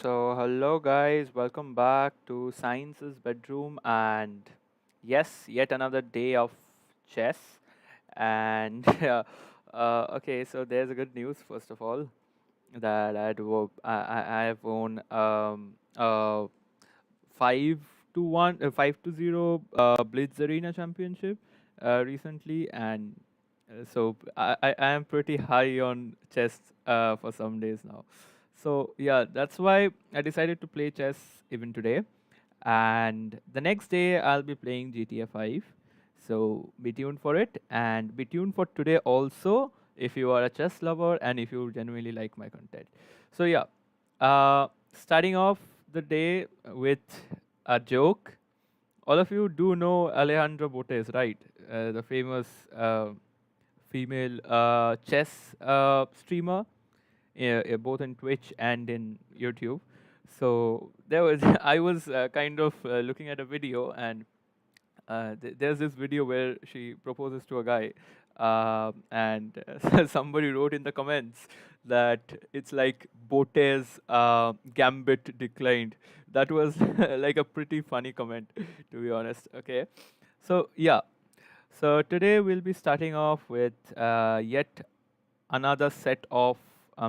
So, hello guys, welcome back to Science's Bedroom, and yes, yet another day of chess. And okay, so there's a good news first of all that I have won 5-0 Blitz Arena Championship recently, and I am pretty high on chess for some days now. So yeah, that's why I decided to play chess even today. And the next day I'll be playing GTA 5. So be tuned for it, and be tuned for today also if you are a chess lover and if you genuinely like my content. So yeah, starting off the day with a joke. All of you do know Alejandro Botes, right? The famous female chess streamer, both in Twitch and in YouTube. So there was I was kind of looking at a video, and there's this video where she proposes to a guy, and somebody wrote in the comments that it's like Bote's gambit declined. That was like a pretty funny comment, to be honest. Okay, so yeah, so today we'll be starting off with yet another set of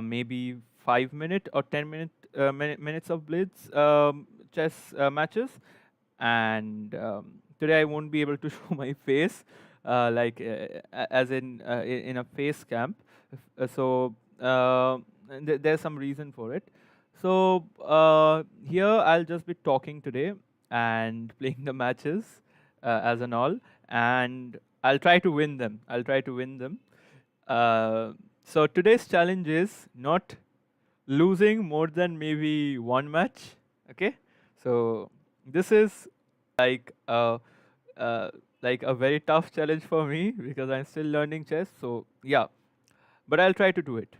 maybe 5 minute or 10 minutes of blitz chess matches, and today I won't be able to show my face, as in a face camp. There's some reason for it. So here I'll just be talking today and playing the matches as an all, and I'll try to win them. I'll try to win them. So today's challenge is not losing more than maybe one match. Okay, so this is like a uh, like a very tough challenge for me because I'm still learning chess. So yeah, but I'll try to do it.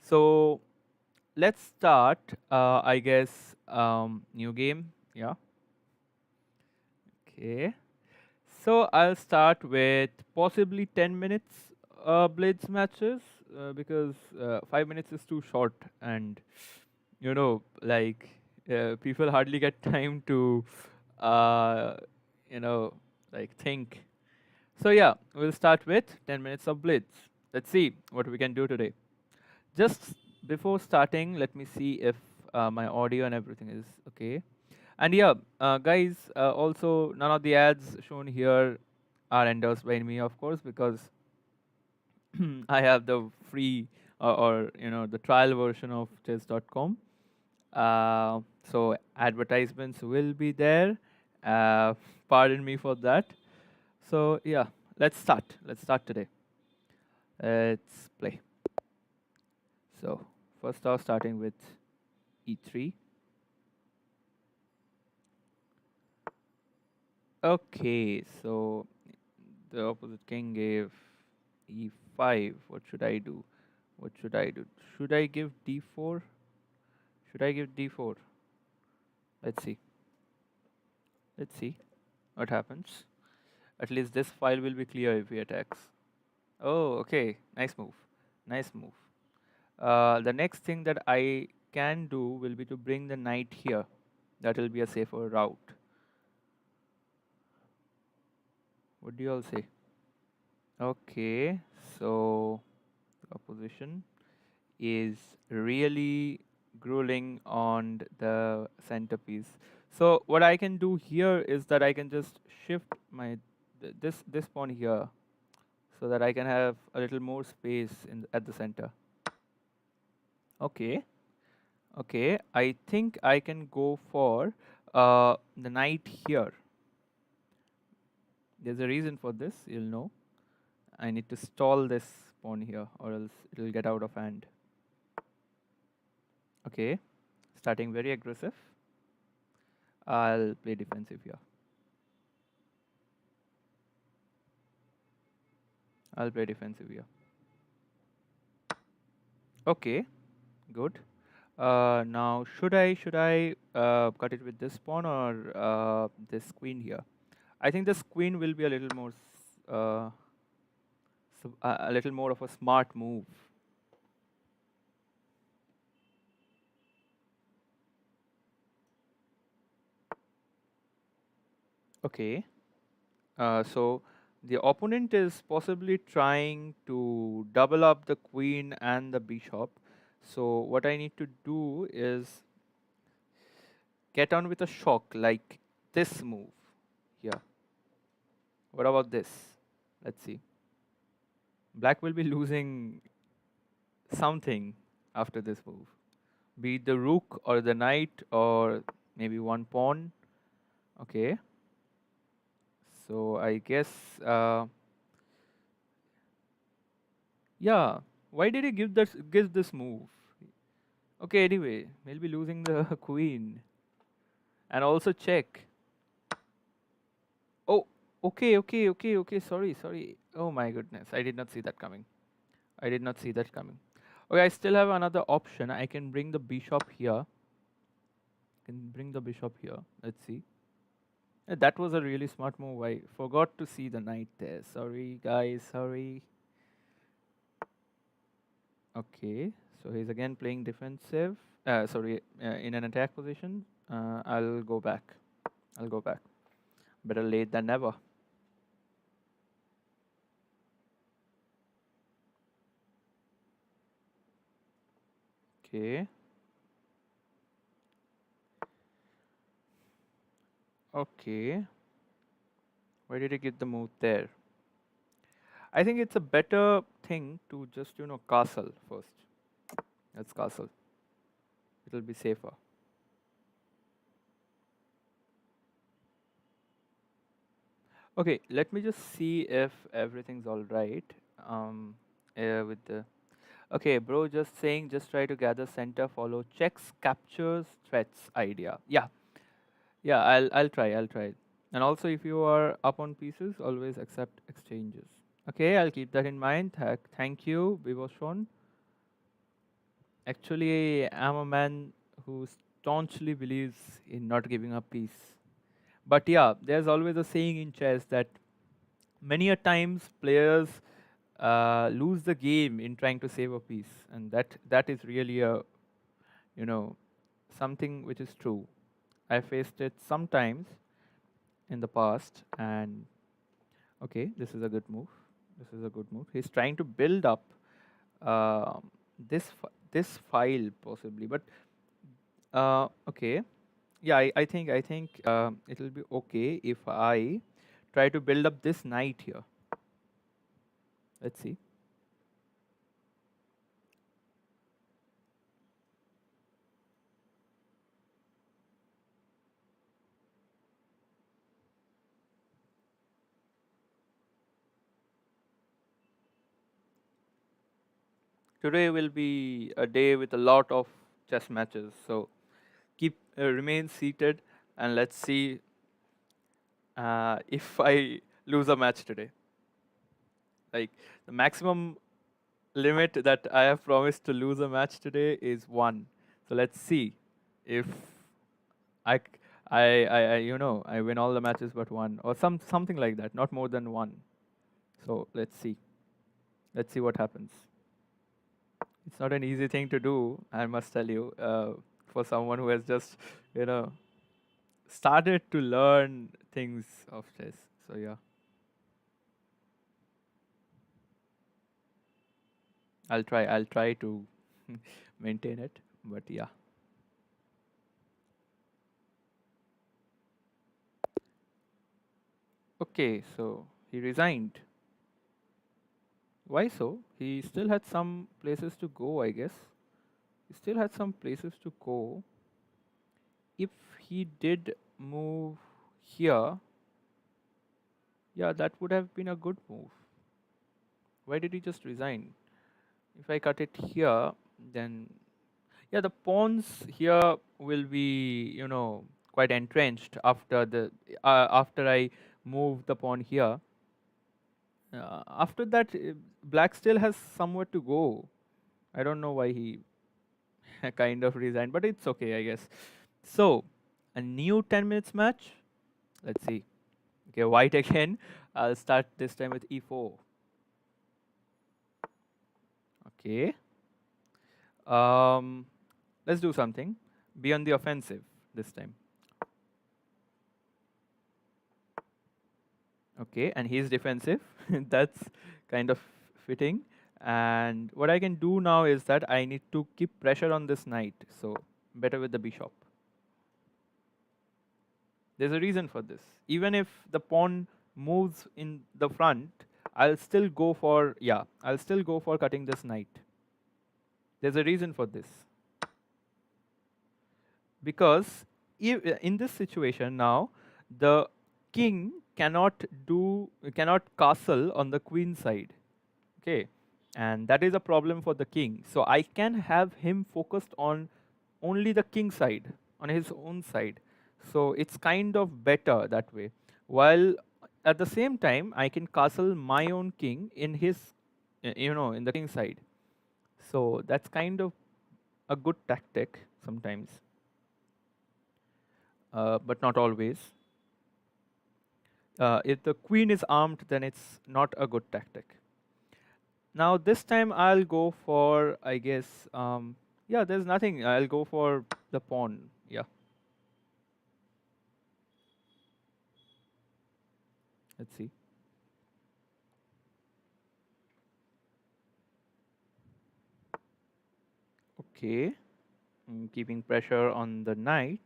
So let's start. I guess new game. Yeah. Okay. So I'll start with possibly 10 minutes blitz matches because 5 minutes is too short, and like people hardly get time to uh, you know like think. So yeah, we'll start with 10 minutes of blitz. Let's see what we can do today. Just before starting, let me see if my audio and everything is okay. And yeah, guys, also none of the ads shown here are endorsed by me, of course, because I have the free or the trial version of chess.com. So advertisements will be there. Pardon me for that. So yeah, let's start. Let's start today. Let's play. So first off, starting with e3. Okay, so the opposite king gave e5. What should I do? What should I do? Should I give d4? Should I give d4? Let's see. Let's see what happens. At least this file will be clear if he attacks. Oh, okay. Nice move. Nice move. The next thing that I can do will be to bring the knight here. That will be a safer route. What do you all say? Okay, so the opposition is really grueling on the centerpiece. So what I can do here is that I can just shift my this pawn here so that I can have a little more space at the center. Okay, okay. I think I can go for the knight here. There's a reason for this, you'll know. I need to stall this pawn here or else it'll get out of hand. Okay, starting very aggressive. I'll play defensive here. I'll play defensive here. Okay, good. Now should I cut it with this pawn or this queen here? I think this queen will be a little more a little more of a smart move. Okay. So the opponent is possibly trying to double up the queen and the bishop. So what I need to do is get on with a shock like this move here. What about this? Let's see. Black will be losing something after this move. Be it the rook or the knight or maybe one pawn. Okay. So I guess, yeah. Why did he give this move? Okay, anyway, we'll be losing the queen. And also check. Oh, okay. Sorry. Oh my goodness. I did not see that coming. I did not see that coming. Okay, I still have another option. I can bring the bishop here. Can bring the bishop here. Let's see. That was a really smart move. I forgot to see the knight there. Sorry, guys. Sorry. Okay, so he's again playing defensive. Sorry, in an attack position. I'll go back. I'll go back. Better late than never. Okay. Okay. Why did he get the move there? I think it's a better thing to just, castle first. Let's castle. It'll be safer. Okay, let me just see if everything's all right. Um, with the Okay, bro, just saying, just try to gather center, follow checks, captures, threats idea. Yeah, I'll try. And also, if you are up on pieces, always accept exchanges. Okay, I'll keep that in mind. Thank you, Vivoshan. Actually, I'm a man who staunchly believes in not giving up peace. But yeah, there's always a saying in chess that many a times players lose the game in trying to save a piece, and that is really a you know something which is true. I faced it sometimes in the past, and okay, this is a good move. This is a good move. He's trying to build up this file possibly, but okay, yeah, I think it'll be okay if I try to build up this knight here. Let's see. Today will be a day with a lot of chess matches, so remain seated and let's see if I lose a match today. Like the maximum limit that I have promised to lose a match today is one. So let's see if I c- I win all the matches but one or something like that, not more than one. So let's see. Let's see what happens. It's not an easy thing to do, I must tell you, for someone who has just you know started to learn things of chess. So yeah, I'll try to maintain it. But yeah. Okay, so he resigned. Why so? He still had some places to go, I guess. He still had some places to go. If he did move here, yeah, that would have been a good move. Why did he just resign? If I cut it here, then yeah, the pawns here will be, quite entrenched after I move the pawn here. After that, black still has somewhere to go. I don't know why he kind of resigned, but it's okay, I guess. So, a new 10 minutes match. Let's see. Okay, white again. I'll start this time with e4. Okay. Um, let's do something. Be on the offensive this time. Okay, and he's defensive. That's kind of fitting. And what I can do now is that I need to keep pressure on this knight. So better with the bishop. There's a reason for this. Even if the pawn moves in the front, I'll still go for cutting this knight. There's a reason for this. Because in this situation now, the king cannot castle on the queen side. Okay, and that is a problem for the king. So I can have him focused on only the king side, on his own side. So it's kind of better that way. While at the same time, I can castle my own king in his, in the king side. So that's kind of a good tactic sometimes, but not always. If the queen is armed, then it's not a good tactic. Now this time I'll go for, I guess, yeah, there's nothing. I'll go for the pawn. Yeah, let's see. Okay, keeping pressure on the knight.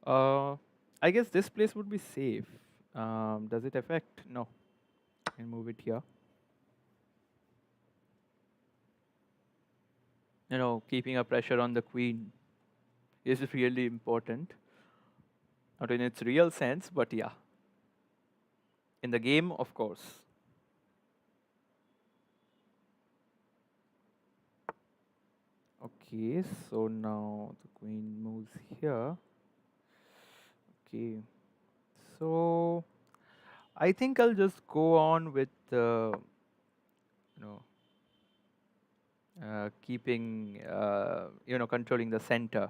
Uh, I guess this place would be safe. Does it affect? No. I'll move it here. Keeping a pressure on the queen is really important. Not in its real sense, but yeah, in the game, of course. Okay, so now the queen moves here. Okay, so I think I'll just go on with you know keeping controlling the center.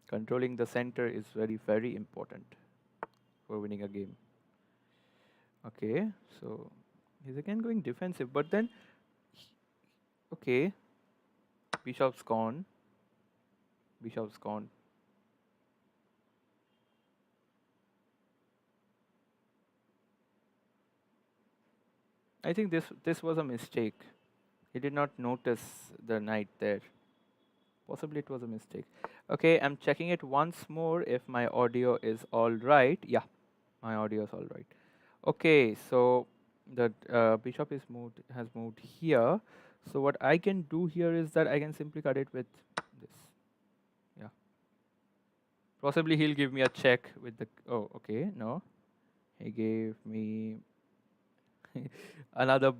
Controlling the center is very important for winning a game. Okay, so he's again going defensive, but then okay, bishop's gone. Bishop's gone. I think this was a mistake. He did not notice the knight there. Possibly it was a mistake. Okay, I'm checking it once more if my audio is all right. Yeah, my audio is all right. Okay, so the bishop has moved here. So what I can do here is that I can simply cut it with this. Yeah. Possibly he'll give me a check with the. Oh, okay. No, he gave me another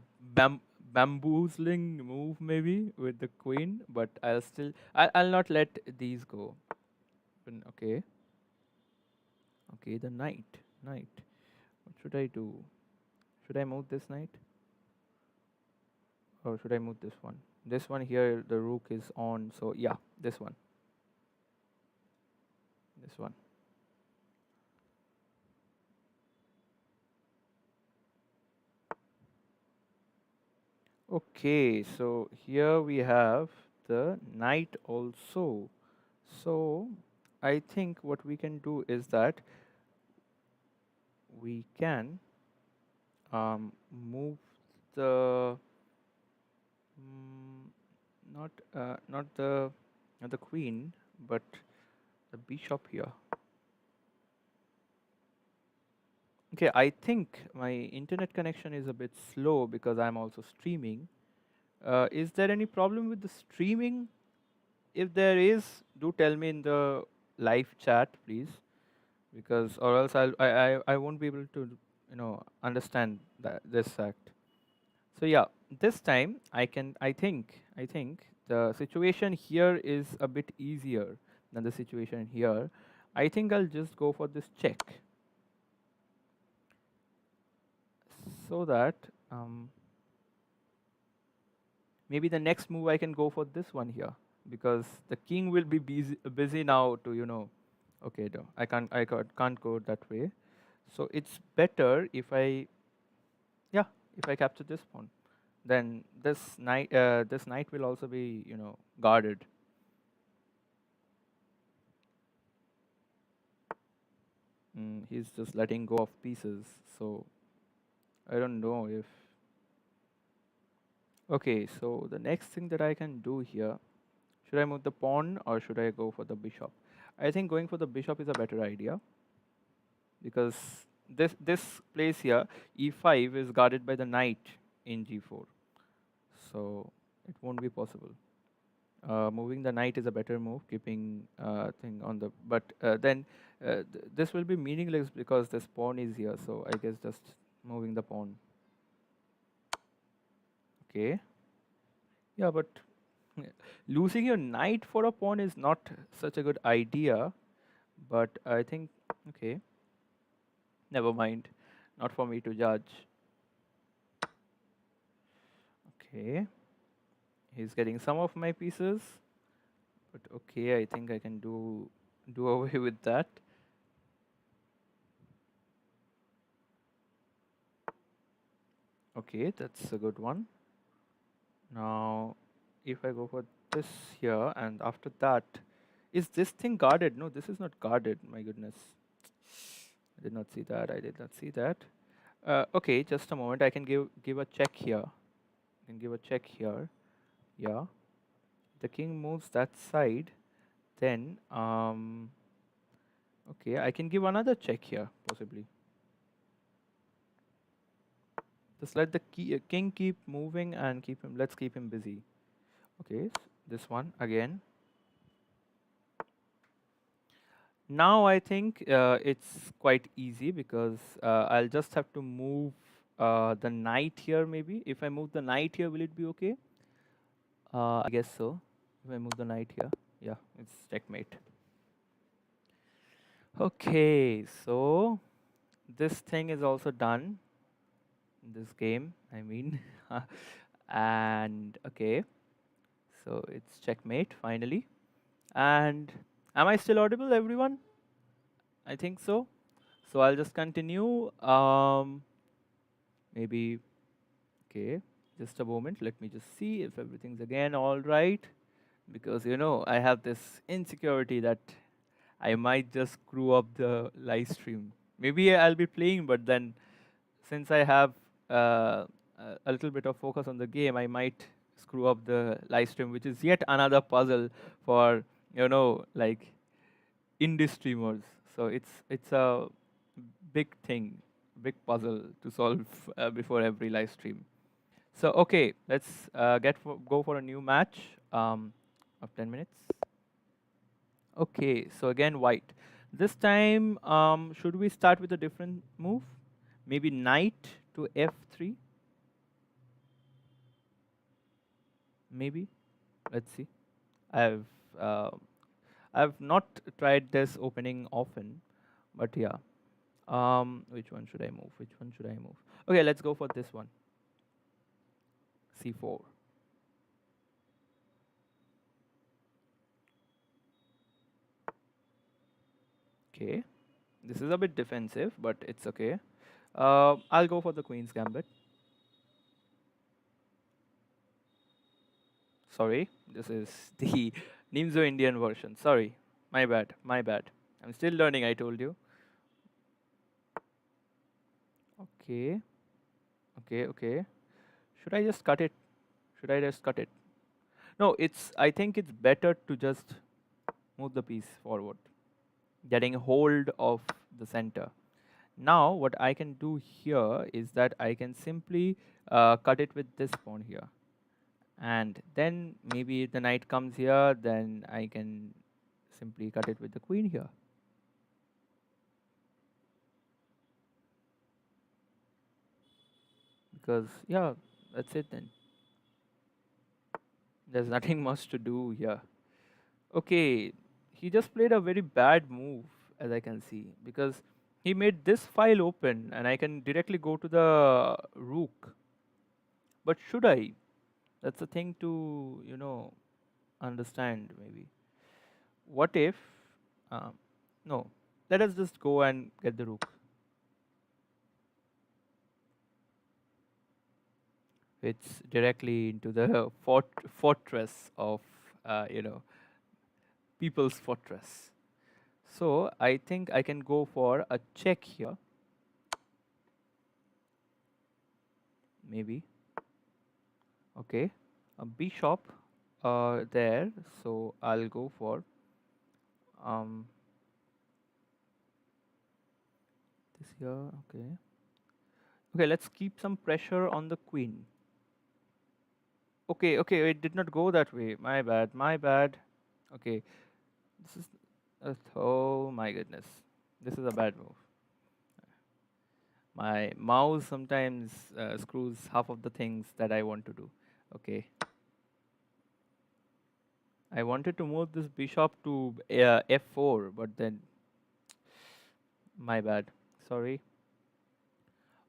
bamboozling move maybe with the queen, but I'll not let these go. Okay, okay, the knight. What should I do? Should I move this knight or should I move this one? This one here, the rook is on, so yeah, this one, this one. Okay, so here we have the knight also. So I think what we can do is that we can move the mm, not the queen, but the bishop here. Okay, I think my internet connection is a bit slow because I'm also streaming. Is there any problem with the streaming? If there is, do tell me in the live chat, please, because or else I won't be able to understand this fact. So yeah, this time I think the situation here is a bit easier than the situation here. I think I'll just go for this check so that um, maybe the next move I can go for this one here because the king will be busy now to okay, no, I can't go that way. So it's better if I capture this pawn. Then this knight will also be guarded. He's just letting go of pieces. So I don't know if. Okay, so the next thing that I can do here, should I move the pawn or should I go for the bishop? I think going for the bishop is a better idea because this place here, e5, is guarded by the knight in g4, so it won't be possible. Moving the knight is a better move, keeping thing on the. But then this will be meaningless because this pawn is here. So I guess just moving the pawn. Okay. Yeah, but losing your knight for a pawn is not such a good idea. But I think okay. Never mind. Not for me to judge. Okay. He's getting some of my pieces. But okay, I think I can do away with that. Okay, that's a good one. Now, if I go for this here, and after that, is this thing guarded? No, this is not guarded. My goodness. I did not see that. I did not see that. Okay, just a moment. I can give a check here. I can give a check here. Yeah. The king moves that side. Then, okay, I can give another check here, possibly. Just let the king keep moving and keep him. Let's keep him busy. Okay, this one again. Now I think it's quite easy because I'll just have to move the knight here maybe. If I move the knight here, will it be okay? I guess so. If I move the knight here, yeah, it's checkmate. Okay, so this thing is also done in this game, I mean. And okay, so it's checkmate finally. And am I still audible, everyone? I think so. So I'll just continue. Maybe, okay, just a moment. Let me just see if everything's again all right. Because, I have this insecurity that I might just screw up the live stream. Maybe I'll be playing, but then since I have a little bit of focus on the game, I might screw up the live stream, which is yet another puzzle for, like indie streamers. So it's a big thing, big puzzle to solve before every live stream. So okay, let's go for a new match of 10 minutes. Okay, so again white. This time, should we start with a different move? Maybe knight to f3. Maybe. Let's see. I've uh, I've not tried this opening often, but yeah. Which one should I move? Which one should I move? Okay, let's go for this one. C4. Okay. This is a bit defensive, but it's okay. I'll go for the Queen's Gambit. Sorry, this is the Nimzo Indian version. Sorry, my bad, my bad. I'm still learning, I told you. Okay, okay. Should I just cut it? Should I just cut it? No, I think it's better to just move the piece forward, getting hold of the center. Now, what I can do here is that I can simply cut it with this pawn here. And then maybe if the knight comes here, then I can simply cut it with the queen here. Because, yeah, that's it then. There's nothing much to do here. Okay, he just played a very bad move, as I can see, because he made this file open and I can directly go to the rook. But should I? That's a thing to, understand maybe. What if, um, no, let us just go and get the rook. It's directly into the fortress of, people's fortress. So I think I can go for a check here, maybe. Okay, a bishop there. So I'll go for um this here. Okay. Okay, let's keep some pressure on the queen. Okay, okay, it did not go that way. My bad, my bad. Okay, this is. Oh my goodness, this is a bad move. My mouse sometimes screws half of the things that I want to do. Okay, I wanted to move this bishop to f4, but then my bad. Sorry.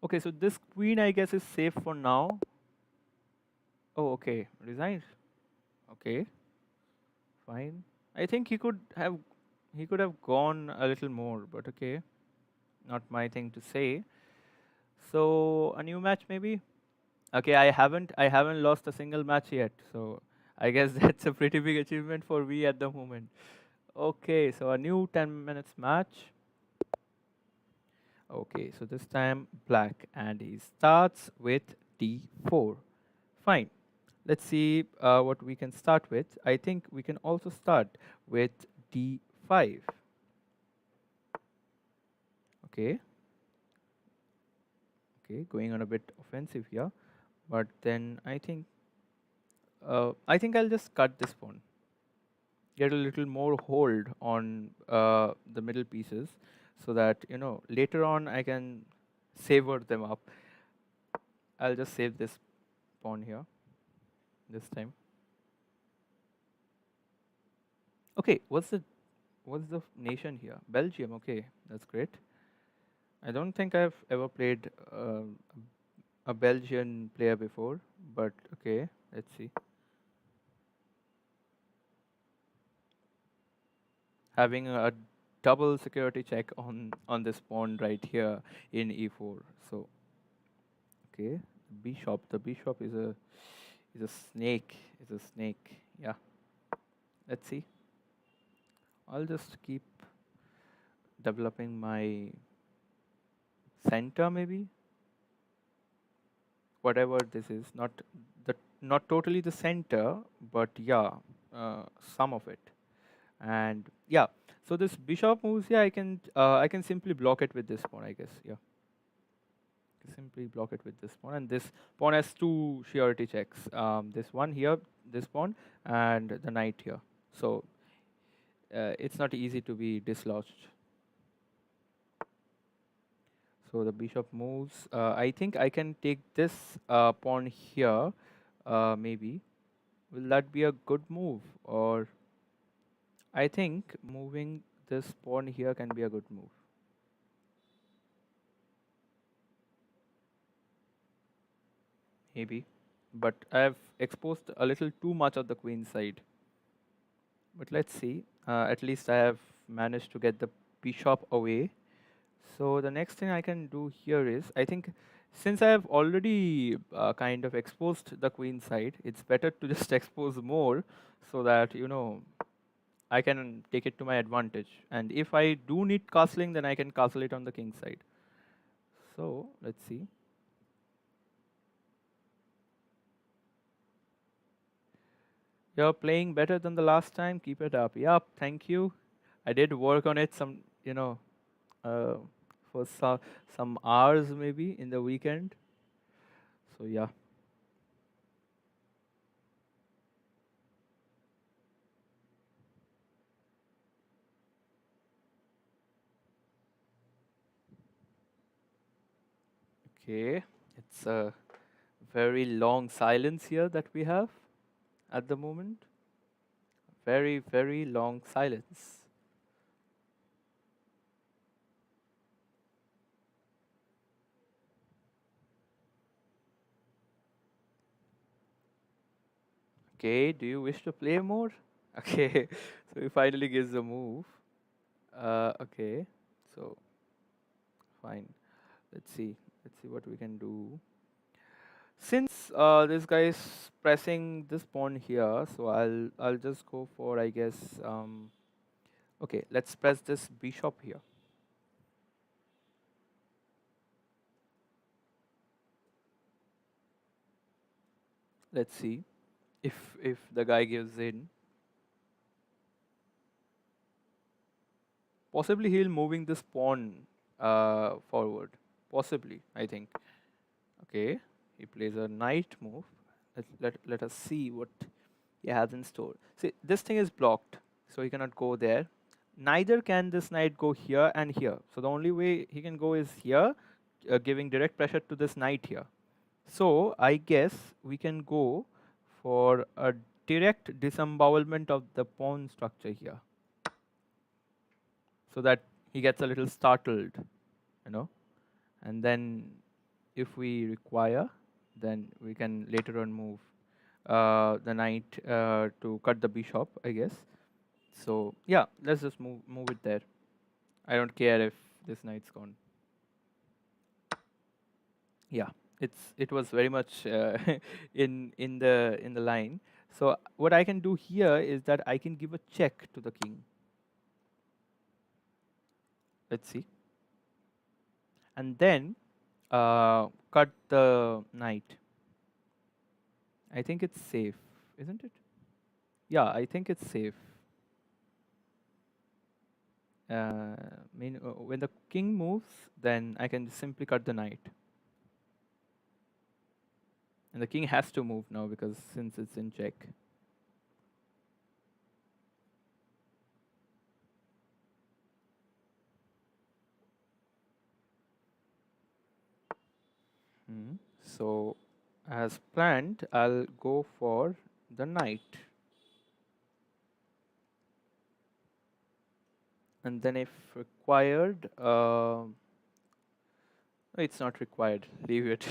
Okay, so this queen I guess is safe for now. Oh, okay, resigned. Okay, fine. I think he could have gone a little more, but okay, not my thing to say. So a new match maybe. Okay, I haven't lost a single match yet, so I guess that's a pretty big achievement for me at the moment. Okay, so a new 10 minutes match. Okay, so this time black, and he starts with d4. Fine. Let's see what we can start with. I think we can also start with d5. Okay, okay, going on a bit offensive here, but then I think I'll just cut this pawn, get a little more hold on the middle pieces, so that later on I can savor them up. I'll just save this pawn here this time. Okay, what's the nation here? Belgium. Okay, that's great. I don't think I've ever played a Belgian player before, but okay, let's see. Having a double security check on this pawn right here in e4. So okay, bishop. The bishop is a snake. Is a snake. Yeah. Let's see. I'll just keep developing my center maybe. Whatever this is, the not totally the center, but yeah, some of it. And yeah, so this bishop moves. Yeah, I can simply block it with this pawn. I guess. Yeah. Simply block it with this pawn, and this pawn has two surety checks. This one here, this pawn, and the knight here. So it's not easy to be dislodged. So the bishop moves. I think I can take this pawn here. Maybe will that be a good move? Or I think moving this pawn here can be a good move. Maybe, but I've exposed a little too much of the queen side. But let's see. At least I have managed to get the bishop away. So the next thing I can do here is, I think, since I have already kind of exposed the queen side, it's better to just expose more, so that I can take it to my advantage. And if I do need castling, then I can castle it on the king side. So let's see. You're playing better than the last time. Keep it up. Yup, thank you. I did work on it uh, for some hours maybe in the weekend. So yeah. Okay. It's a very long silence here that we have at the moment. Very, very long silence. Okay, do you wish to play more? Okay, so he finally gives a move. Okay, so fine. Let's see. Let's see what we can do. Since this guy is pressing this pawn here, so I'll just go for, I guess, Okay, let's press this bishop here. Let's see if the guy gives in. Possibly he'll moving this pawn forward. Possibly, I think. Okay, he plays a knight move. Let us see what he has in store. See, this thing is blocked, so he cannot go there. Neither can this knight go here and here. So the only way he can go is here, giving direct pressure to this knight here. So I guess we can go for a direct disembowelment of the pawn structure here, so that he gets a little startled, you know. And then if we require, then we can later on move the knight to cut the bishop, I guess. So yeah, let's just move it there. I don't care if this knight's gone. Yeah, it was very much in the line. So what I can do here is that I can give a check to the king. Let's see, and then cut the knight. I think it's safe, isn't it? Yeah, I think it's safe. When the king moves, then I can simply cut the knight. And the king has to move now because since it's in check. So, as planned, I'll go for the knight. And then, if required, it's not required, leave it.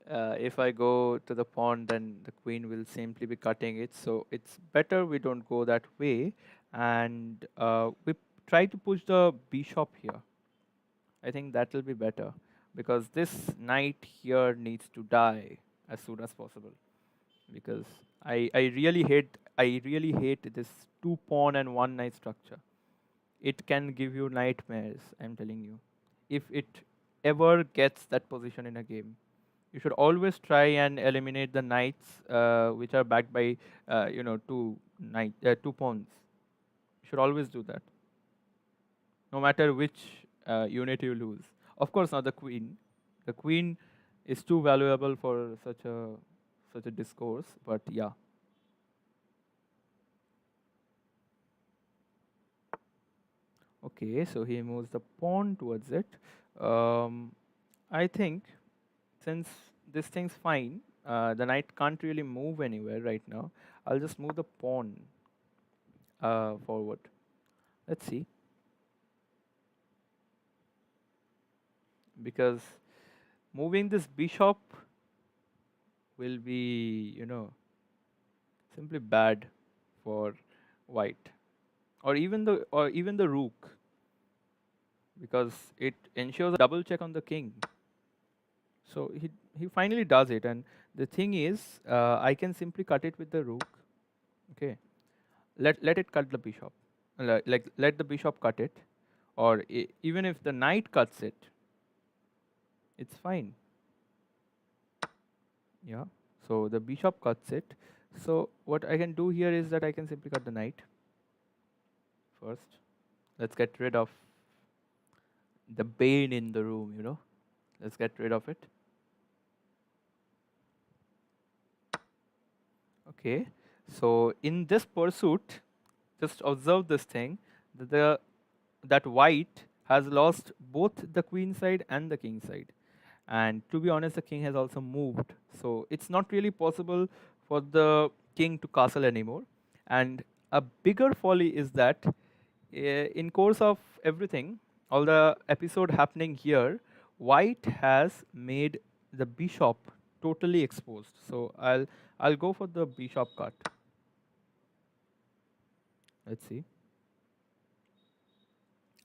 If I go to the pawn, then the queen will simply be cutting it. So, it's better we don't go that way. And we try to push the bishop here. I think that will be better because this knight here needs to die as soon as possible because I really hate this two pawn and one knight structure. It can give you nightmares, I'm telling you. If it ever gets that position in a game, you should always try and eliminate the knights which are backed by two pawns. You should always do that, no matter which unit you lose. Of course, not the queen. The queen is too valuable for such a discourse. But yeah, okay. So he moves the pawn towards it. Um, I think since this thing's fine, the knight can't really move anywhere right now. I'll just move the pawn forward. Let's see, because moving this bishop will be, simply bad for white, or even the rook, because it ensures a double check on the king. So he finally does it, and the thing is, I can simply cut it with the rook. Okay, let it cut the bishop, like let the bishop cut it, or even if the knight cuts it, it's fine. Yeah. So the bishop cuts it. So what I can do here is that I can simply cut the knight first. Let's get rid of the bane in the room. Let's get rid of it. Okay. So in this pursuit, just observe this thing that that white has lost both the queen side and the king side. And to be honest, the king has also moved. So it's not really possible for the king to castle anymore. And a bigger folly is that in course of everything, all the episode happening here, white has made the bishop totally exposed. So I'll go for the bishop cut. Let's see.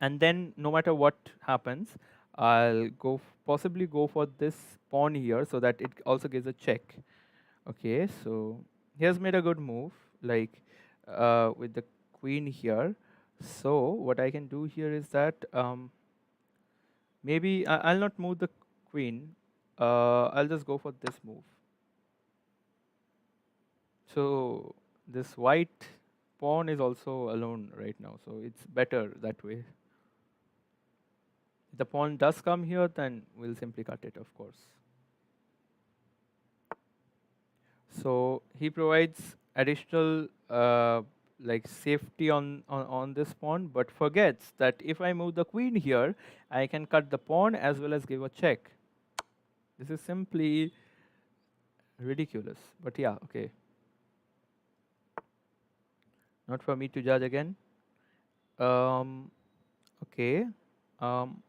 And then no matter what happens, I'll possibly go for this pawn here so that it also gives a check. Okay, so he has made a good move, like with the queen here. So what I can do here is that maybe I'll not move the queen. I'll just go for this move. So this white pawn is also alone right now, so it's better that way. If the pawn does come here, then we'll simply cut it, of course. So he provides additional like safety on this pawn, but forgets that if I move the queen here, I can cut the pawn as well as give a check. This is simply ridiculous. But yeah, okay. Not for me to judge again. Um, okay. Um,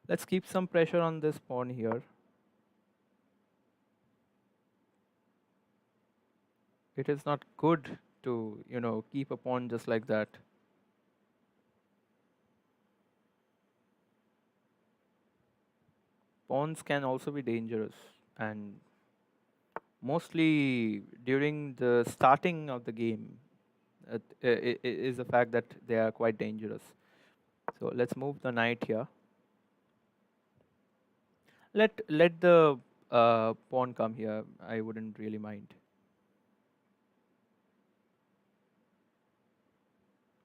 let's keep some pressure on this pawn here. It is not good to, keep a pawn just like that. Pawns can also be dangerous, and mostly during the starting of the game, is the fact that they are quite dangerous. So let's move the knight here. Let the pawn come here. I wouldn't really mind,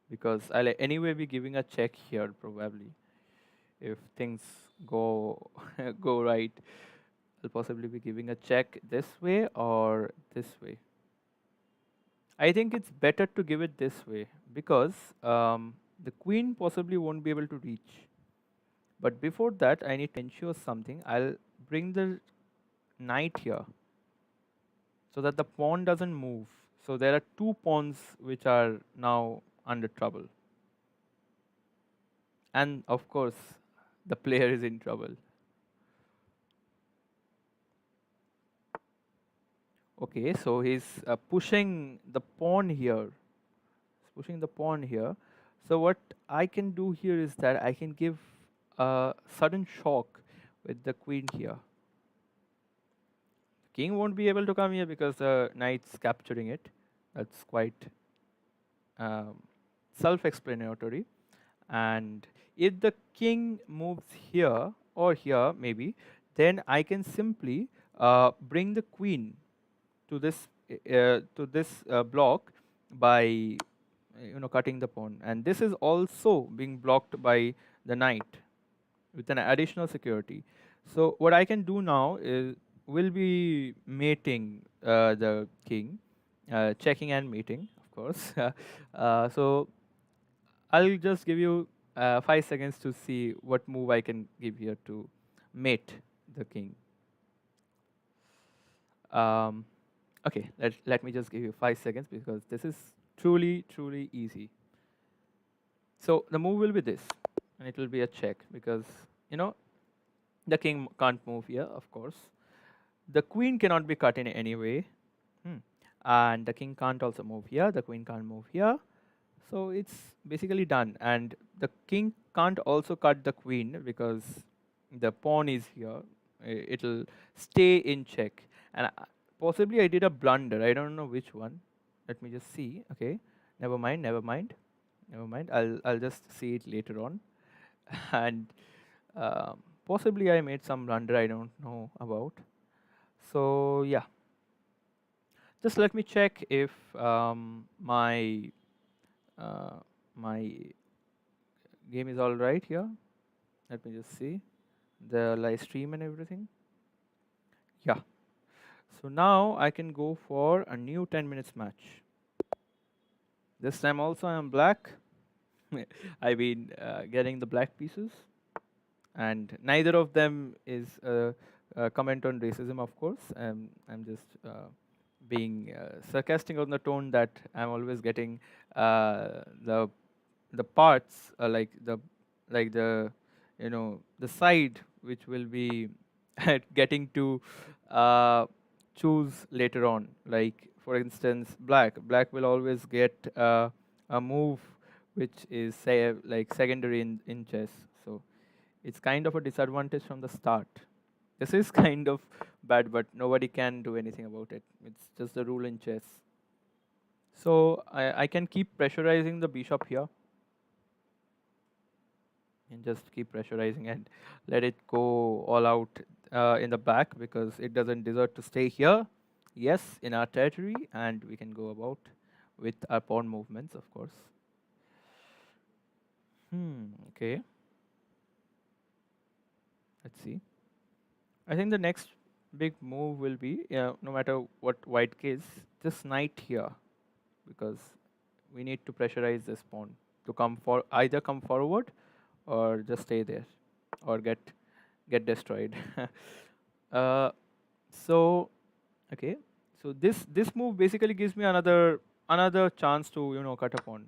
because I'll anyway be giving a check here probably if things go go right. I'll possibly be giving a check this way or this way. I think it's better to give it this way because the queen possibly won't be able to reach. But before that, I need to ensure something. I'll bring the knight here so that the pawn doesn't move. So there are two pawns which are now under trouble. And of course, the player is in trouble. Okay, so he's pushing the pawn here. He's pushing the pawn here. So what I can do here is that I can give a sudden shock with the queen here. King won't be able to come here because the knight's capturing it. That's quite um, self-explanatory. And if the king moves here or here maybe, then I can simply bring the queen to this block by cutting the pawn, and this is also being blocked by the knight with an additional security. So what I can do now is will be mating the king, checking and mating, of course. So I'll just give you 5 seconds to see what move I can give here to mate the king. Um, okay, let me just give you 5 seconds because this is truly, truly easy. So the move will be this, and it will be a check because, you know, the king can't move here, of course. The queen cannot be cut in any way. Hmm. And the king can't also move here. The queen can't move here. So it's basically done. And the king can't also cut the queen because the pawn is here. It'll stay in check. And possibly I did a blunder. I don't know which one. Let me just see. Okay. Never mind. Never mind. Never mind. I'll just see it later on. And possibly I made some blunder I don't know about. So yeah, just let me check if uh, my game is all right here. Let me just see the live stream and everything. Yeah. So now I can go for a new 10 minutes match. This time also I am black. I've been getting the black pieces, and neither of them is a comment on racism, of course. I'm just being sarcastic on the tone that I'm always getting the parts like the the side which will be getting to uh, choose later on. Like for instance, black will always get a move which is say like secondary in chess. So it's kind of a disadvantage from the start. This is kind of bad, but nobody can do anything about it. It's just the rule in chess. So I can keep pressurizing the bishop here. and just keep pressurizing and let it go all out in the back because it doesn't deserve to stay here. Yes, in our territory, and we can go about with our pawn movements, of course. Okay, let's see. I think the next big move will be, no matter what white case, just knight here because we need to pressurize this pawn to come for either come forward or just stay there or get destroyed. uh, so okay, so this move basically gives me another chance to cut a pawn.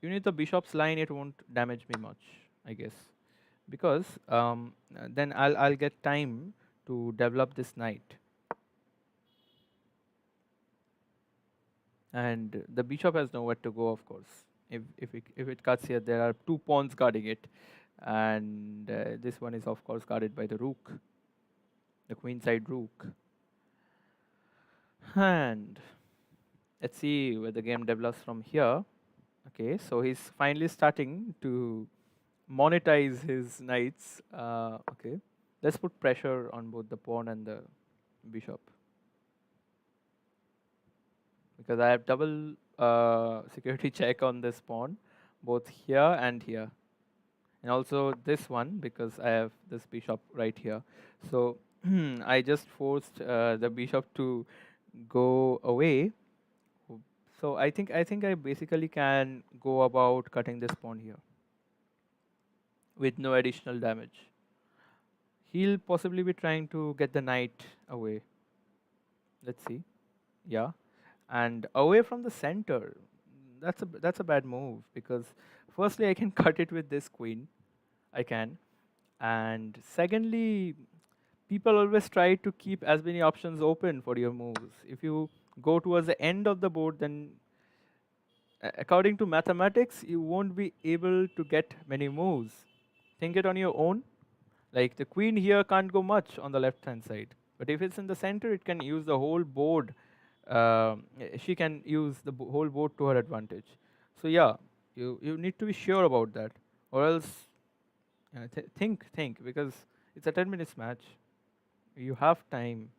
You need the bishop's line; it won't damage me much, I guess, because then I'll get time to develop this knight, and the bishop has nowhere to go, of course. If it cuts here, there are two pawns guarding it, and this one is of course guarded by the rook, the queenside rook. And let's see where the game develops from here. Okay, so he's finally starting to monetize his knights. Okay, let's put pressure on both the pawn and the bishop because I have double security check on this pawn, both here and here, and also this one because I have this bishop right here. So I just forced the bishop to go away. So I think I basically can go about cutting this pawn here with no additional damage. He'll possibly be trying to get the knight away. Let's see. Yeah, and away from the center. That's a bad move because firstly I can cut it with this queen. I can, and secondly, people always try to keep as many options open for your moves. If you go towards the end of the board, then according to mathematics, you won't be able to get many moves. Think it on your own. Like the queen here can't go much on the left hand side, but if it's in the center, it can use the whole board. She can use the whole board to her advantage. So yeah, you need to be sure about that, or else think because it's a 10 minutes match. You have time,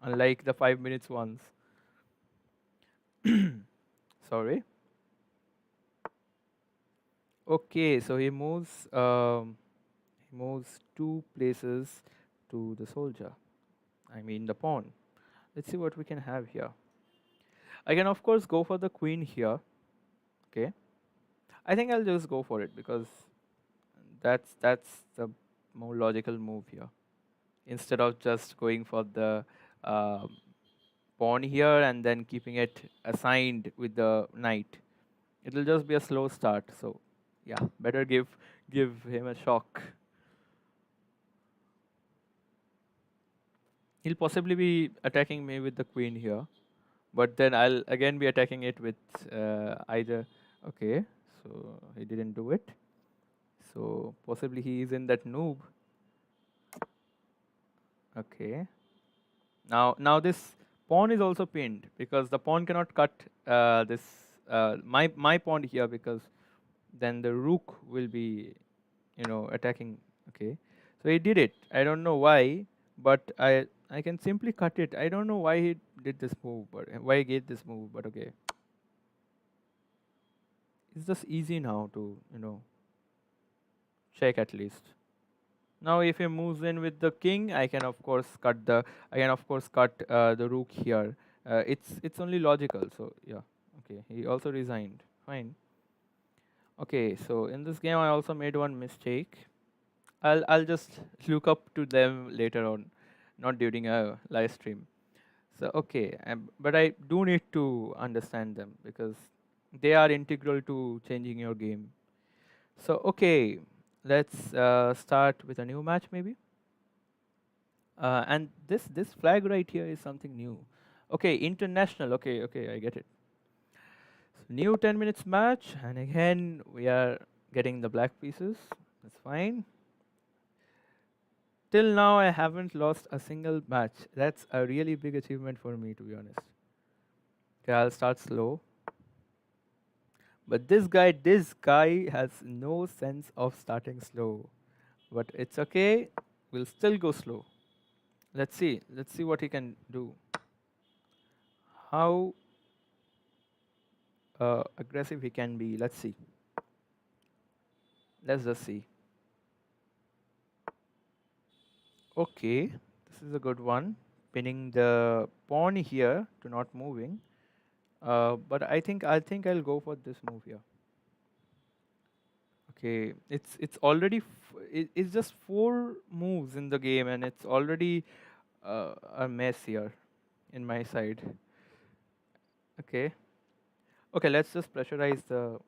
unlike the 5 minutes ones. Sorry. Okay, so he moves two places to the soldier. I mean the pawn. Let's see what we can have here. I can of course go for the queen here. Okay. I think I'll just go for it because that's the more logical move here. Instead of just going for the uh, pawn here and then keeping it assigned with the knight. It'll just be a slow start. So yeah, better give him a shock. He'll possibly be attacking me with the queen here, but then I'll again be attacking it with either. Okay, so he didn't do it. So possibly he is in that noob. Okay. Now this pawn is also pinned because the pawn cannot cut this my pawn here because then the rook will be attacking. Okay, so he did it. I don't know why, but I can simply cut it. I don't know why he did this move, but why he gave this move. But okay, it's just easy now to check at least. Now if he moves in with the king, I can of course cut the rook here. It's only logical. So yeah, okay. He also resigned. Fine. Okay, so in this game I also made one mistake. I'll just look up to them later on, not during a live stream. So okay, but I do need to understand them because they are integral to changing your game. So okay, let's start with a new match maybe. And this flag right here is something new. Okay, international. Okay, okay, I get it. So new 10 minutes match, and again we are getting the black pieces. That's fine. Till now, I haven't lost a single match. That's a really big achievement for me, to be honest. Okay, I'll start slow. But this guy has no sense of starting slow. But it's okay. We'll still go slow. Let's see. Let's see what he can do. How aggressive he can be. Let's see. Let's just see. Okay, this is a good one. Pinning the pawn here to not moving. But I think I'll go for this move here. Okay, it's already it's just four moves in the game, and it's already a mess here in my side. Okay, okay, let's just pressurize the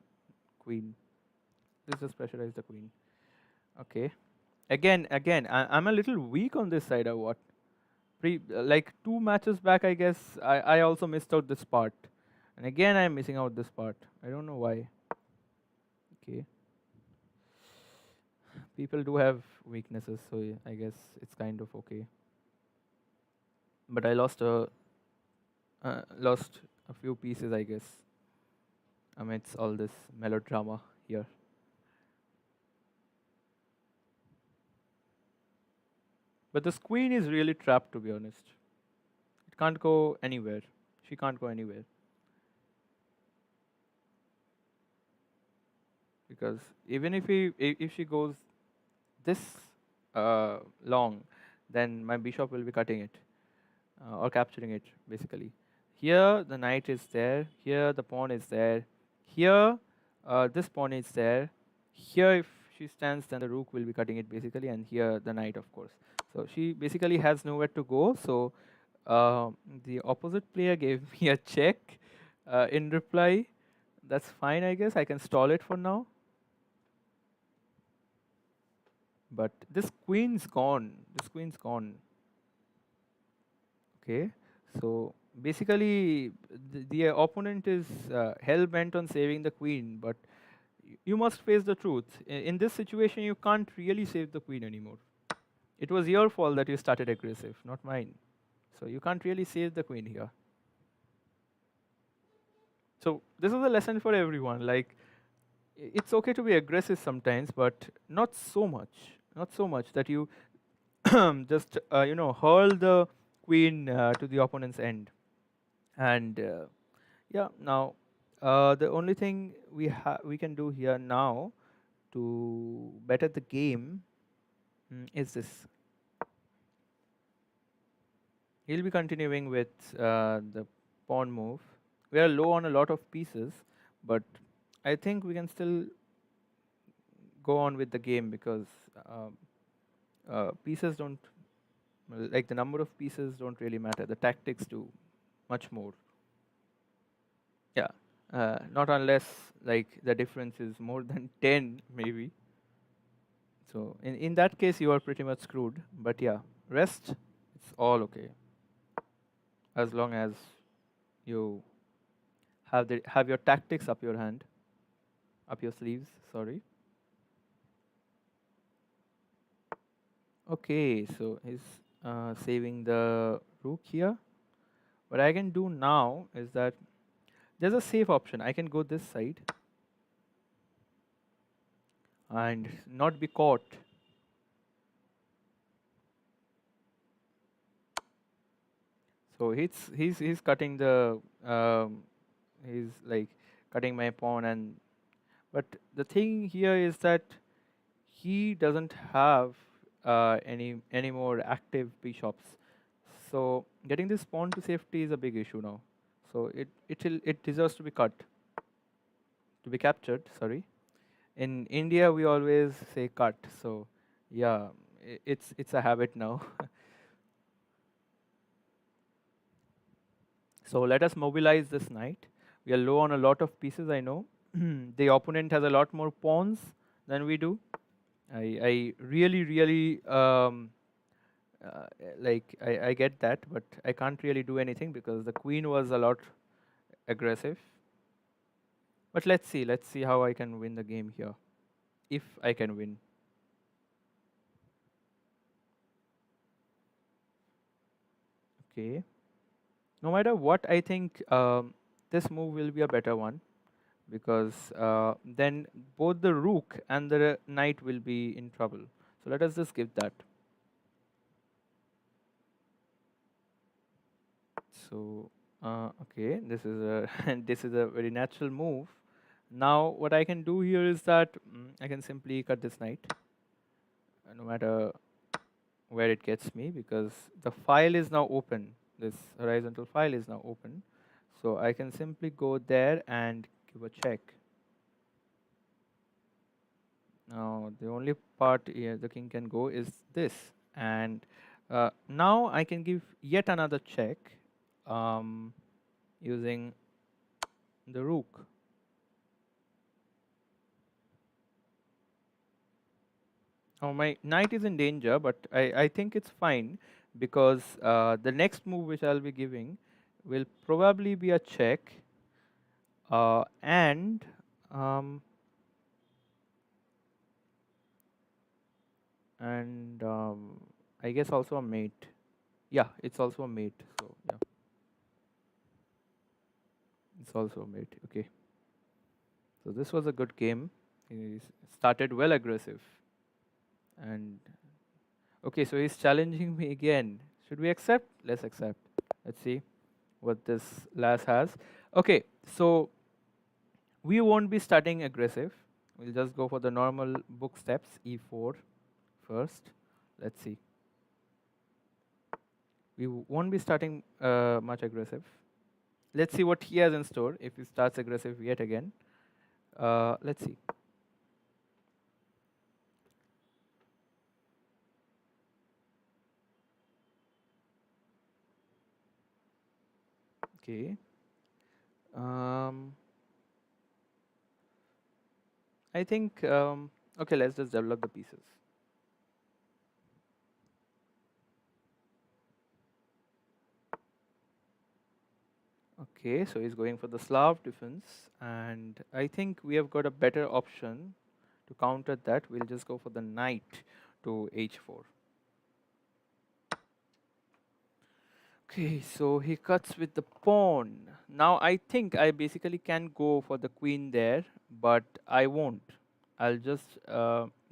queen. Let's just pressurize the queen. Okay, again, I'm a little weak on this side or what? Like 2 matches back, I guess I also missed out this part, and again I'm missing out this part. I don't know why. Okay, people do have weaknesses, so yeah, I guess it's kind of okay. But I lost a few pieces, I guess, amidst all this melodrama here. But this queen is really trapped, to be honest. It can't go anywhere. She can't go anywhere because even if she goes this long, then my bishop will be cutting it or capturing it basically. Here the knight is there. Here the pawn is there. Here this pawn is there. Here if she stands, then the rook will be cutting it basically, and here the knight, of course. So she basically has nowhere to go. So the opposite player gave me a check in reply. That's fine, I guess. I can stall it for now. But this queen's gone. This queen's gone. Okay. So basically, the opponent is hell bent on saving the queen, but you must face the truth. In this situation, you can't really save the queen anymore. It was your fault that you started aggressive, not mine. So you can't really save the queen here. So this is a lesson for everyone. Like, it's okay to be aggressive sometimes, but not so much. Not so much that you just hurl the queen to the opponent's end. And yeah, now the only thing we can do here now to better the game is this. He'll be continuing with the pawn move. We are low on a lot of pieces, but I think we can still go on with the game because um, pieces don't, well, like the number of pieces don't really matter. The tactics do much more. Yeah, not unless like the difference is more than 10 maybe. So in that case you are pretty much screwed. But yeah, rest it's all okay as long as you have your tactics up your hand, up your sleeves. Sorry. Okay, so he's saving the rook here. What I can do now is that there's a safe option. I can go this side and not be caught. So he's cutting the he's like cutting my pawn, and but the thing here is that he doesn't have any more active bishops. So getting this pawn to safety is a big issue now. So it deserves to be cut, to be captured. Sorry. In India we always say cut. So yeah, it's a habit now. So let us mobilize this knight. We are low on a lot of pieces, I know. The opponent has a lot more pawns than we do. I really uh, I get that, but I can't really do anything because the queen was a lot aggressive. But let's see how I can win the game here, if I can win. Okay. No matter what, I think this move will be a better one because then both the rook and the knight will be in trouble. So let us just give that. So okay, this is a this is a very natural move. Now what I can do here is that I can simply cut this knight, no matter where it gets me, because the file is now open. This horizontal file is now open. So I can simply go there and give a check. Now the only part here the king can go is this, and now I can give yet another check using the rook. Now my knight is in danger, but I think it's fine because the next move which I'll be giving will probably be a check and um, and I guess also a mate. Yeah, it's also a mate. So yeah, it's also a mate. Okay. So this was a good game. He started well aggressive. And okay, so he's challenging me again. Should we accept? Let's accept. Let's see what this lass has. Okay, so we won't be starting aggressive. We'll just go for the normal book steps, e4 first. Let's see. We won't be starting much aggressive. Let's see what he has in store if he starts aggressive yet again. Let's see. Okay. Um, I think, okay, let's just develop the pieces. Okay, so he's going for the Slav defense, and I think we have got a better option to counter that. We'll just go for the knight to h4. Okay, so he cuts with the pawn. Now I think I basically can go for the queen there, but I won't. I'll just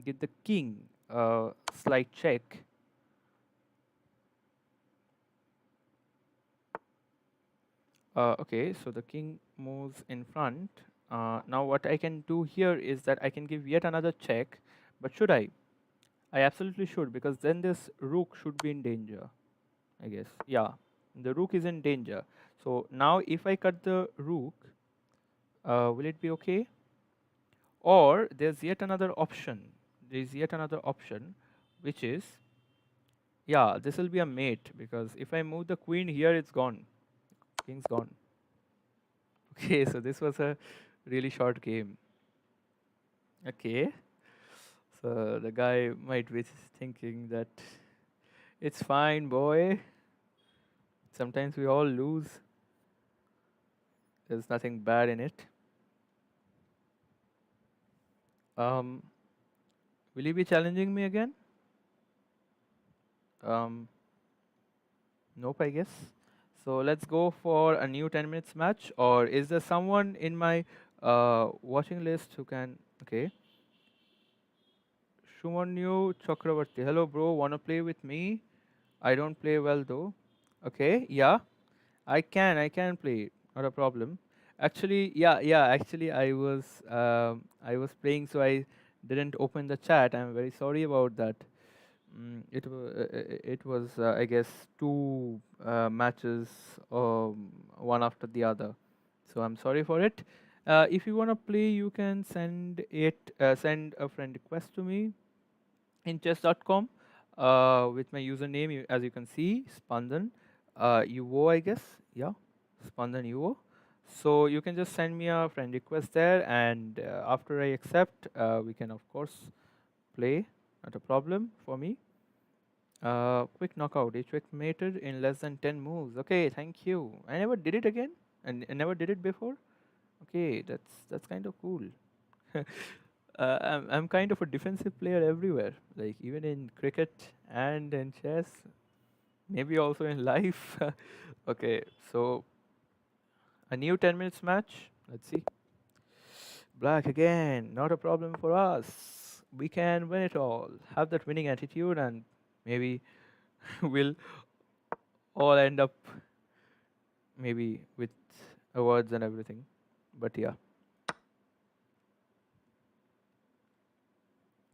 give the king a slight check. Okay, so the king moves in front. Now what I can do here is that I can give yet another check, but should I? I absolutely should, because then this rook should be in danger, I guess. Yeah, the rook is in danger. So now if I cut the rook, will it be okay? Or there's yet another option. There's yet another option, which is, yeah, this will be a mate, because if I move the queen here, it's gone. King's gone. Okay, so this was a really short game. Okay, so the guy might be thinking that it's fine, boy. Sometimes we all lose. There's nothing bad in it. Um, will you be challenging me again? Um, nope, I guess. So let's go for a new 10 minutes match. Or is there someone in my watching list who can? Okay. Shumanyu Chakravarti. Hello, bro. Wanna play with me? I don't play well though. Okay. Yeah. I can play. Not a problem. Actually, yeah. Actually, I was playing, so I didn't open the chat. I'm very sorry about that. It was I guess two matches, one after the other. So I'm sorry for it. If you wanna play, you can send a friend request to me in chess.com with my username, as you can see, Spandan Uvo, I guess. Yeah, Spandan Uvo. So you can just send me a friend request there, and after I accept, we can of course play. Not a problem for me. Quick knockout. He checkmated in less than 10 moves. Okay, thank you. I never did it again, and I never did it before. Okay, that's kind of cool. I'm kind of a defensive player everywhere, like even in cricket and in chess, maybe also in life. Okay, so a new 10 minutes match. Let's see. Black again, not a problem for us. We can win it all. Have that winning attitude, and maybe we'll all end up maybe with awards and everything. But yeah,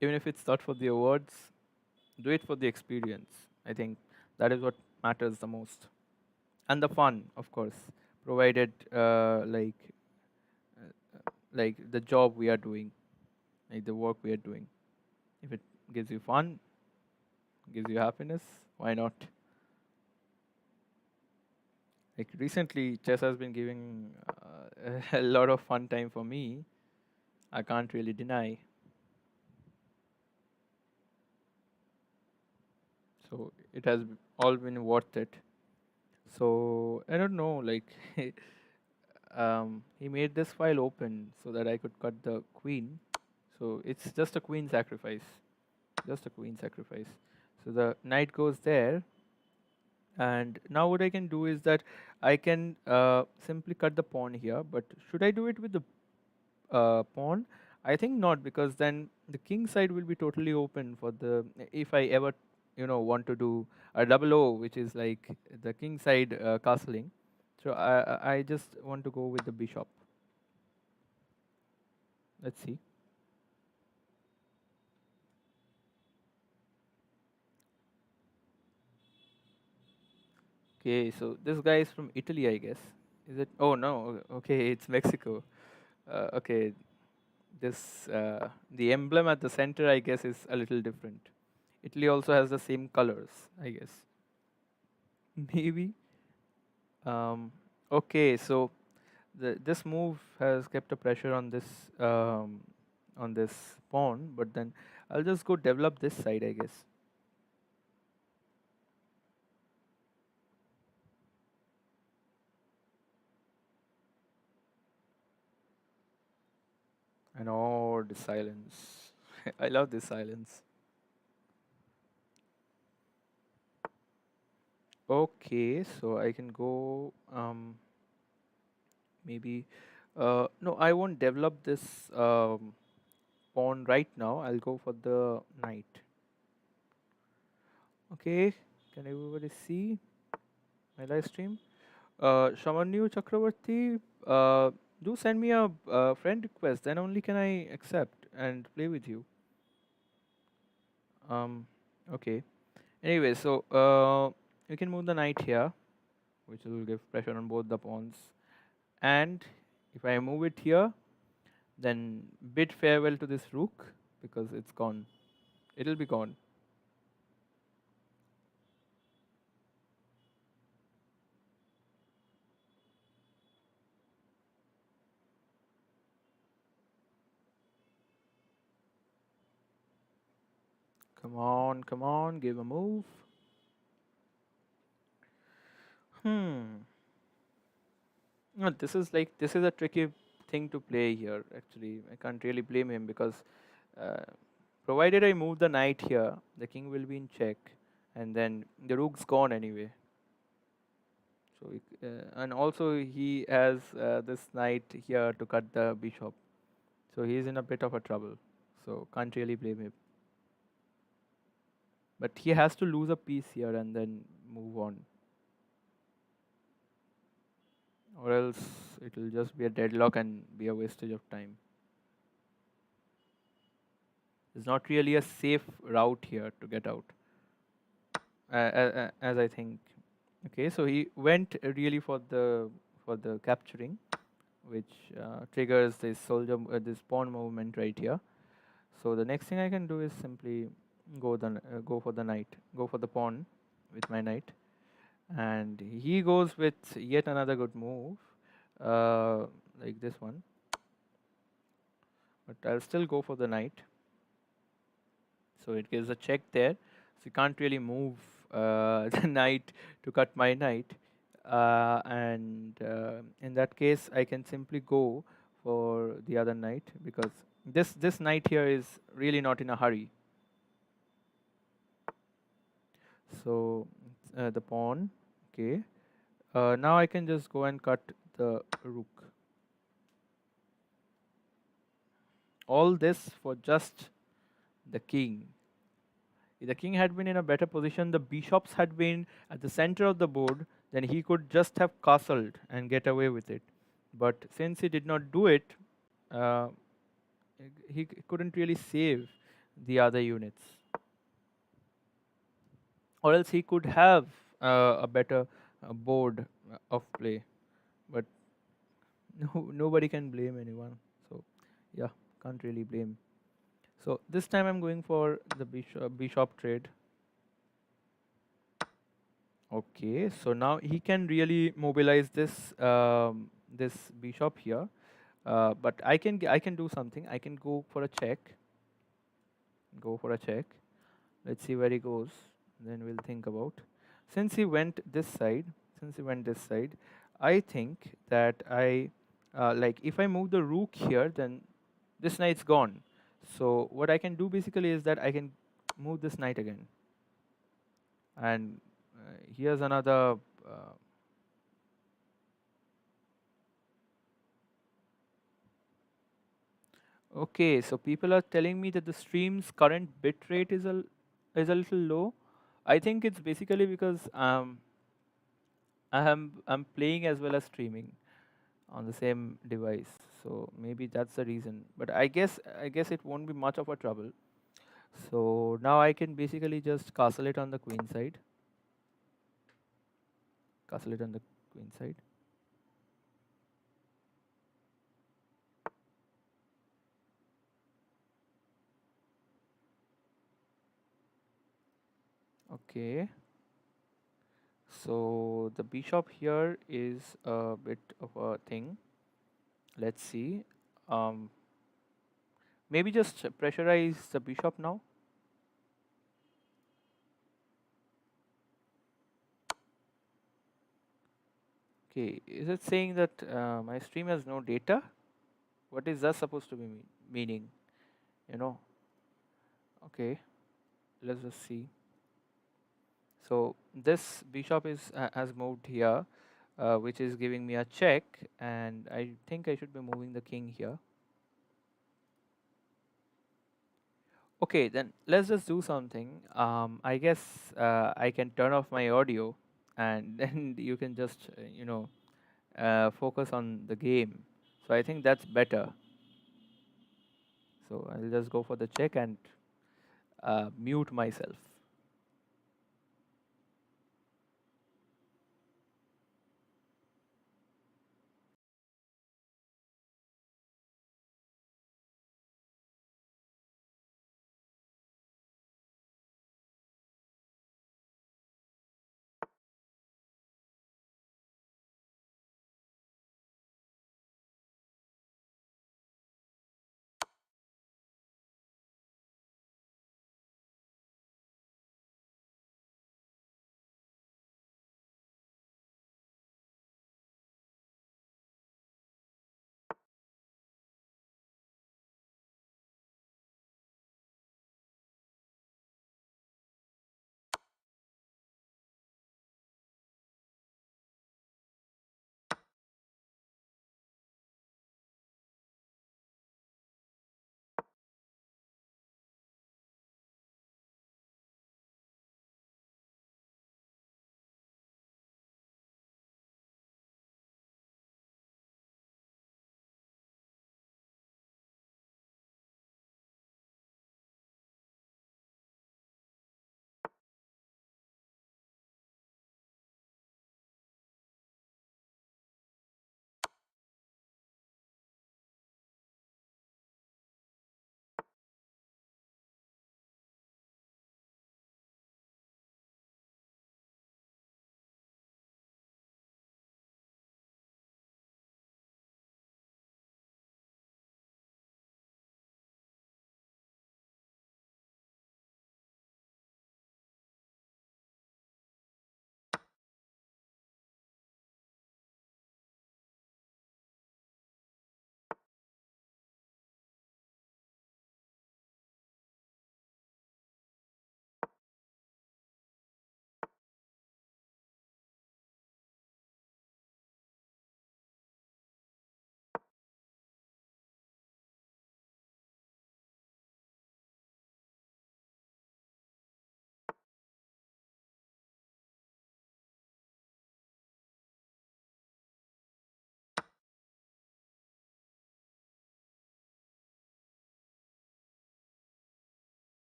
even if it's not for the awards, do it for the experience. I think that is what matters the most, and the fun, of course, provided like the job we are doing, like the work we are doing. If it gives you fun, gives you happiness, why not? Like recently, chess has been giving a lot of fun time for me. I can't really deny. So it has all been worth it. So I don't know, like he made this file open so that I could cut the queen. So it's just a queen sacrifice, just a queen sacrifice. So the knight goes there, and now what I can do is that I can simply cut the pawn here. But should I do it with the pawn? I think not, because then the king side will be totally open for the, if I ever want to do a double O, which is like the king side castling. So I just want to go with the bishop. Let's see. Okay, so this guy is from Italy, I guess. Is it? Oh no. Okay, it's Mexico. Okay, this the emblem at the center, I guess, is a little different. Italy also has the same colors, I guess. Maybe. Um, okay, so this move has kept a pressure on this pawn, but then I'll just go develop this side, I guess. And oh, the silence. I love this silence. Okay, so I can go maybe no, I won't develop this pawn right now. I'll go for the knight. Okay, can everybody see my live stream? Shamanyu Chakravarti, do send me a friend request. Then only can I accept and play with you. Um, okay. Anyway, so you can move the knight here, which will give pressure on both the pawns. And if I move it here, then bid farewell to this rook because it's gone. It'll be gone. Come on, give a move. Hmm. No, this is a tricky thing to play here. Actually, I can't really blame him because uh, provided I move the knight here, the king will be in check, and then the rook's gone anyway. So and also he has this knight here to cut the bishop, so he's in a bit of a trouble. So can't really blame him. But he has to lose a piece here and then move on, or else it will just be a deadlock and be a wastage of time. It's not really a safe route here to get out, as I think. Okay, so he went really for the capturing, which triggers this this pawn movement right here. So the next thing I can do is simply go for the knight, go for the pawn with my knight, and he goes with yet another good move, uh, like this one. But I'll still go for the knight. So it gives a check there. So you can't really move the knight to cut my knight. And in that case, I can simply go for the other knight because this knight here is really not in a hurry. So the pawn, okay. Now I can just go and cut the rook. All this for just the king. If the king had been in a better position, the bishops had been at the center of the board, then he could just have castled and get away with it. But since he did not do it, uh, he couldn't really save the other units. Or else he could have a better board of play. But no, nobody can blame anyone. So, yeah, can't really blame. So this time I'm going for the bishop trade. Okay, so now he can really mobilize this bishop here. But I can do something. I can go for a check. Go for a check. Let's see where he goes. Then we'll think about. Since he went this side, since he went this side, I think that I like if I move the rook here, then this knight's gone. So what I can do basically is that I can move this knight again. And here's another. Okay, so people are telling me that the stream's current bit rate is a little low. I think it's basically because I'm playing as well as streaming on the same device. So maybe that's the reason. But I guess it won't be much of a trouble. So now I can basically just castle it on the queen side. Castle it on the queen side. Okay. So the bishop here is a bit of a thing. Let's see. Um, Maybe just pressurize the bishop now. Okay, is it saying that my stream has no data? What is that supposed to be meaning? You know. Okay, let's just see. So this bishop is has moved here, which is giving me a check, and I think I should be moving the king here. Okay, then let's just do something. I guess I can turn off my audio, and then you can just focus on the game. So I think that's better. So I'll just go for the check and mute myself.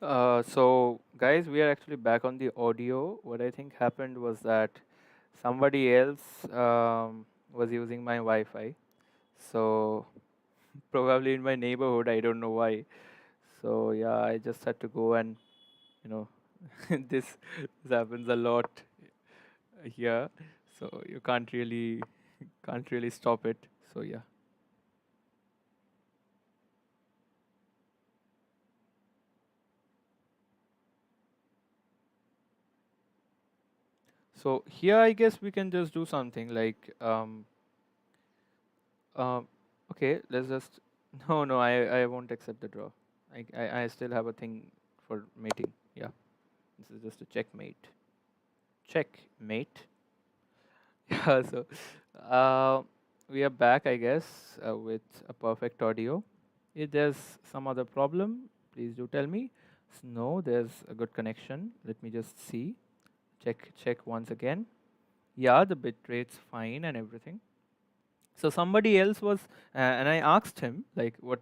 So, guys, we are actually back on the audio. What I think happened was that somebody else was using my Wi-Fi. So, probably in my neighborhood, I don't know why. So, yeah, I just had to go and, you know, this happens a lot here. So you can't really stop it. So yeah. So here, I guess we can just do something like um okay, let's just no, I won't accept the draw. I still have a thing for mating. Yeah, this is just a checkmate. Checkmate. Yeah. So uh, we are back, I guess, with a perfect audio. If there's some other problem, please do tell me. No, there's a good connection. Let me just see. Check once again. Yeah, the bit rate's fine and everything. So somebody else was, and I asked him like what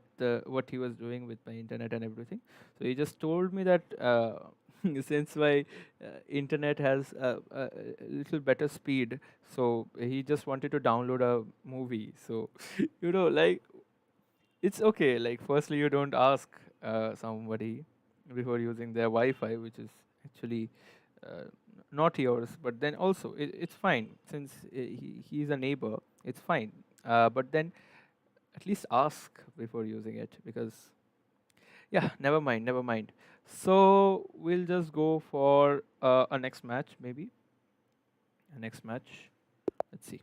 he was doing with my internet and everything. So he just told me that since my internet has a little better speed, so he just wanted to download a movie. So like it's okay. Like firstly, you don't ask somebody before using their Wi-Fi, which is actually not yours. But then also it's fine since he's a neighbor. It's fine. But then at least ask before using it because yeah, never mind, never mind. So we'll just go for a next match, maybe a next match. Let's see.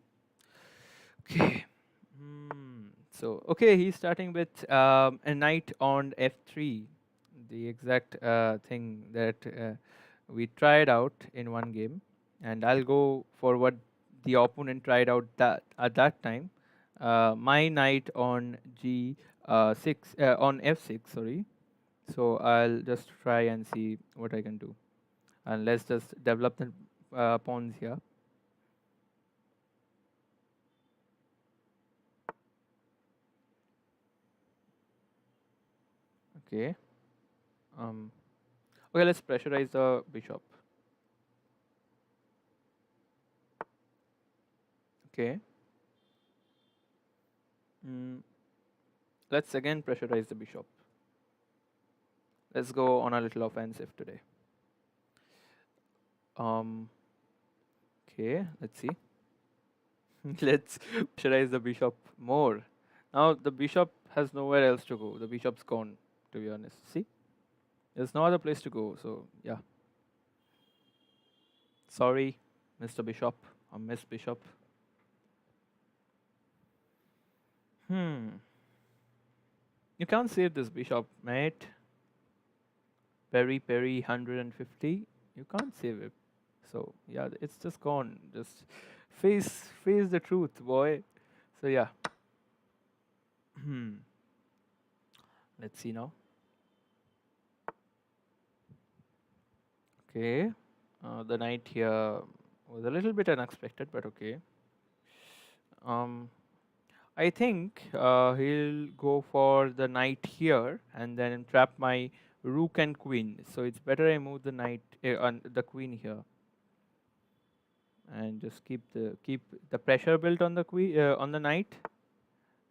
Okay. So okay, he's starting with a knight on f3, the exact thing that we tried out in one game, and I'll go for what the opponent tried out that at that time. My knight on g6 on f6, sorry. So I'll just try and see what I can do, and let's just develop the pawns here. Okay. Um. Okay, let's pressurize the bishop. Okay. Mm, let's again pressurize the bishop. Let's go on a little offensive today. Um, okay, let's see. Let's pressurize the bishop more. Now the bishop has nowhere else to go. The bishop's gone, to be honest. See? There's no other place to go. So yeah. Sorry, Mr. Bishop or Miss Bishop. Hmm. You can't save this bishop, mate. Perry 150. You can't save it. So yeah, it's just gone. Just face the truth, boy. So yeah. Hmm. Let's see now. Okay. The knight here was a little bit unexpected, but okay. Um, I think he'll go for the knight here and then trap my rook and queen. So it's better I move the knight on the queen here and just keep the pressure built on the queen on the knight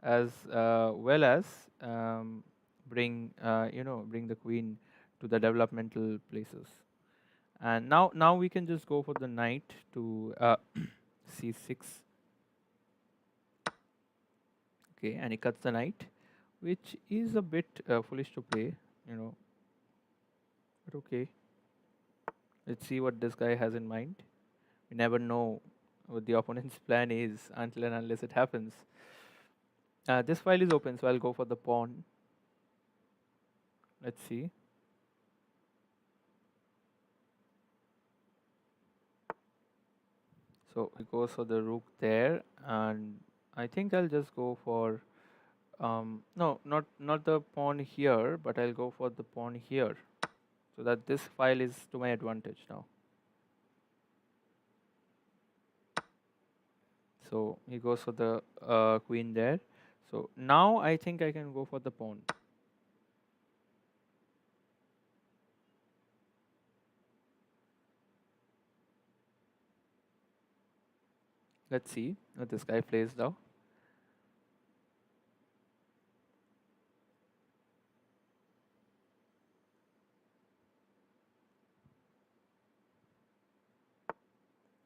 as well as bring the queen to the developmental places. And now we can just go for the knight to c6. Okay, and he cuts the knight, which is a bit foolish to play, you know. But okay, let's see what this guy has in mind. We never know what the opponent's plan is until and unless it happens. This file is open, so I'll go for the pawn. Let's see. So he goes for the rook there, and I think I'll just go for no, not the pawn here, but I'll go for the pawn here, so that this file is to my advantage now. So he goes for the queen there. So now I think I can go for the pawn. Let's see what this guy plays now.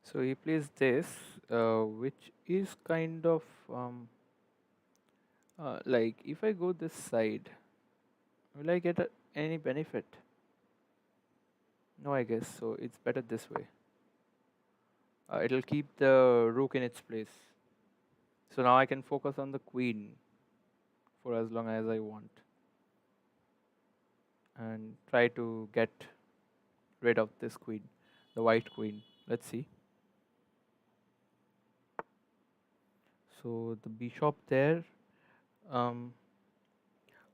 So he plays this, which is kind of like if I go this side, will I get any benefit? No, I guess so. It's better this way. It'll keep the rook in its place. So now I can focus on the queen for as long as I want and try to get rid of this queen, the white queen. Let's see. So the bishop there. Um,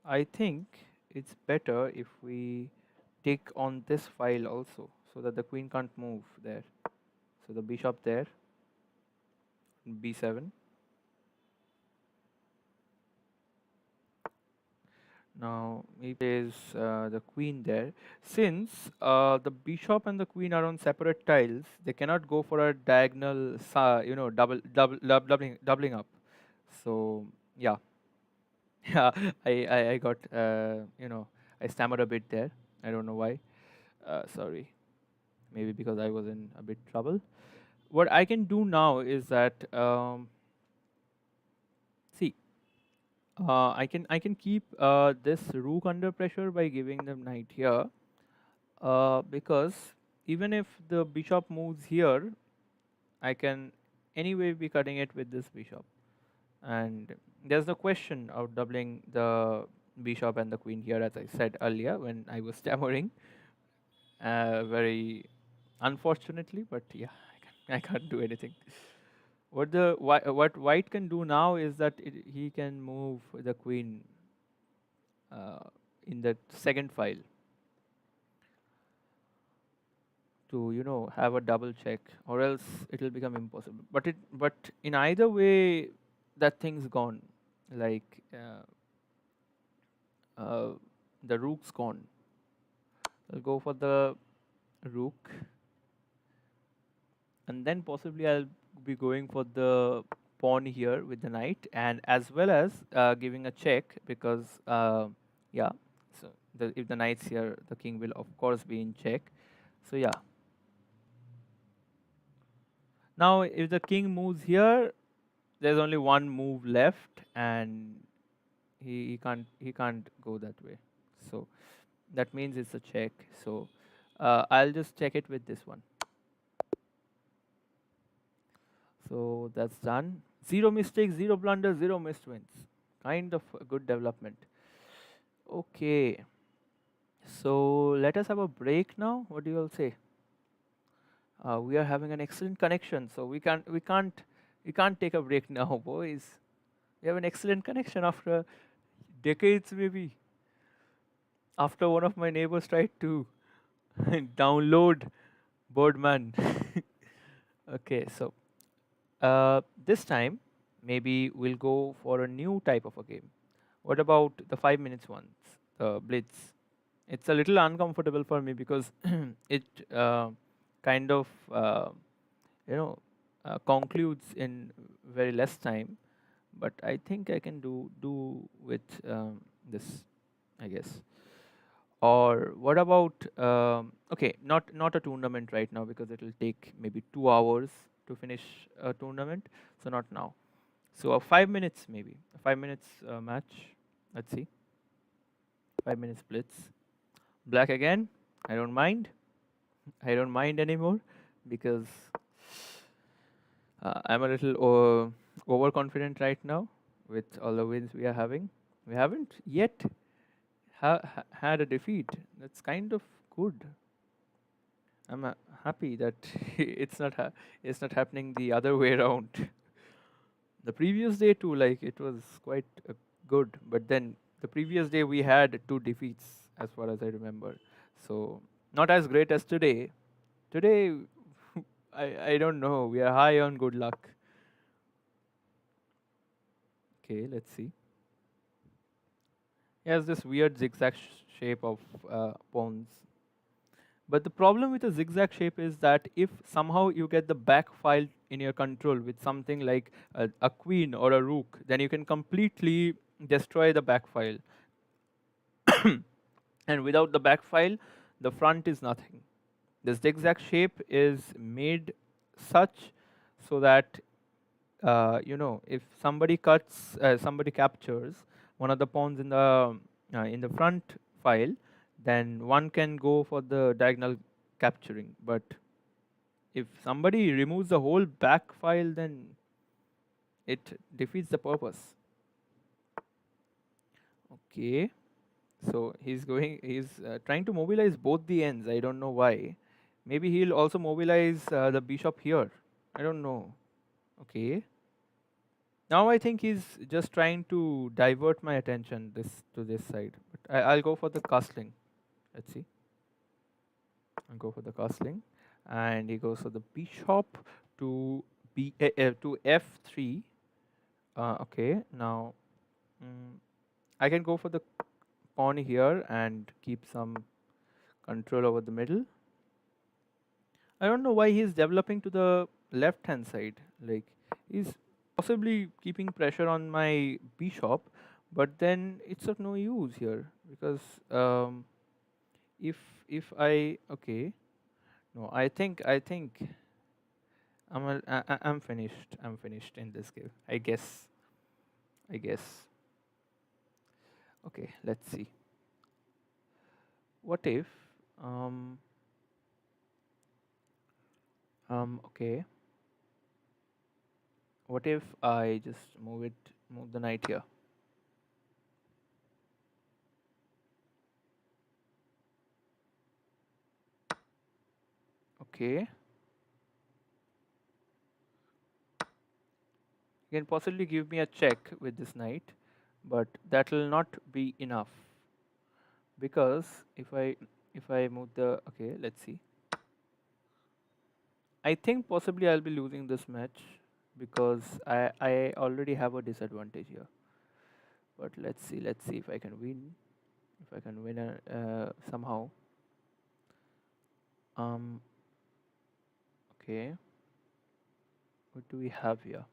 I think it's better if we take on this file also so that the queen can't move there. So the bishop there, b7. Now he plays the queen there. Since the bishop and the queen are on separate tiles, they cannot go for a diagonal, doubling up. So yeah, yeah, I got I stammered a bit there. I don't know why. Sorry, maybe because I was in a bit trouble. What I can do now is that see, I can keep this rook under pressure by giving them knight here, because even if the bishop moves here, I can anyway be cutting it with this bishop, and there's the question of doubling the bishop and the queen here, as I said earlier when I was stammering, very unfortunately, but yeah, I can't do anything. What white can do now is that he can move the queen uh, in the second file to have a double check, or else it will become impossible. But in either way, that thing's gone. Like uh, the rook's gone. I'll go for the rook, and then possibly I'll be going for the pawn here with the knight, and as well as giving a check because yeah. So if the knight's here, the king will of course be in check. So yeah. Now if the king moves here, there's only one move left, and he can't go that way. So that means it's a check. So I'll just check it with this one. So that's done. Zero mistakes, zero blunders, zero missed wins. Kind of a good development. Okay. So let us have a break now. What do you all say? We are having an excellent connection, so we can't take a break now, boys. We have an excellent connection after decades, maybe. After one of my neighbors tried to download Birdman. Okay, so this time maybe we'll go for a new type of a game. What about the 5 minutes ones, the Blitz? It's a little uncomfortable for me because it kind of you know concludes in very less time. But I think I can do with this, I guess. Or what about okay, not a tournament right now because it will take maybe 2 hours to finish a tournament. So not now. So a 5 minutes maybe, a 5 minutes match. Let's see, 5 minutes blitz. Black again. I don't mind. I don't mind anymore because I'm a little overconfident right now with all the wins we are having. We haven't yet had a defeat. That's kind of good. I'm happy that it's not happening the other way around. The previous day too, like it was quite good, but then the previous day we had two defeats, as far as I remember. So not as great as today. Today, I don't know. We are high on good luck. Okay, let's see. He has this weird zigzag shape of pawns, But the problem with a zigzag shape is that if somehow you get the back file in your control with something like a queen or a rook, then you can completely destroy the back file. And without the back file, the front is nothing. The zigzag shape is made such so that if somebody captures one of the pawns in the front file, then one can go for the diagonal capturing. But if somebody removes the whole back file, then it defeats the purpose. Okay, so he's trying to mobilize both the ends. I don't know why. Maybe he'll also mobilize the bishop here. I don't know. Okay. Now I think he's just trying to divert my attention this side. But I'll go for the castling. Let's see. I'll go for the castling, and he goes for the bishop to to f3. Okay, now I can go for the pawn here and keep some control over the middle. I don't know why he's developing to the left hand side. Like he's possibly keeping pressure on my bishop, but then it's of no use here because if I okay, no, I think I'm finished. I'm finished in this game. I guess. I guess. Okay, let's see. What if um okay. What if I just move the knight here? Okay. You can possibly give me a check with this knight, but that will not be enough because if I move the okay, let's see. I think possibly I'll be losing this match because I already have a disadvantage here. But let's see if I can win. If I can win somehow. Um. Okay. What do we have here?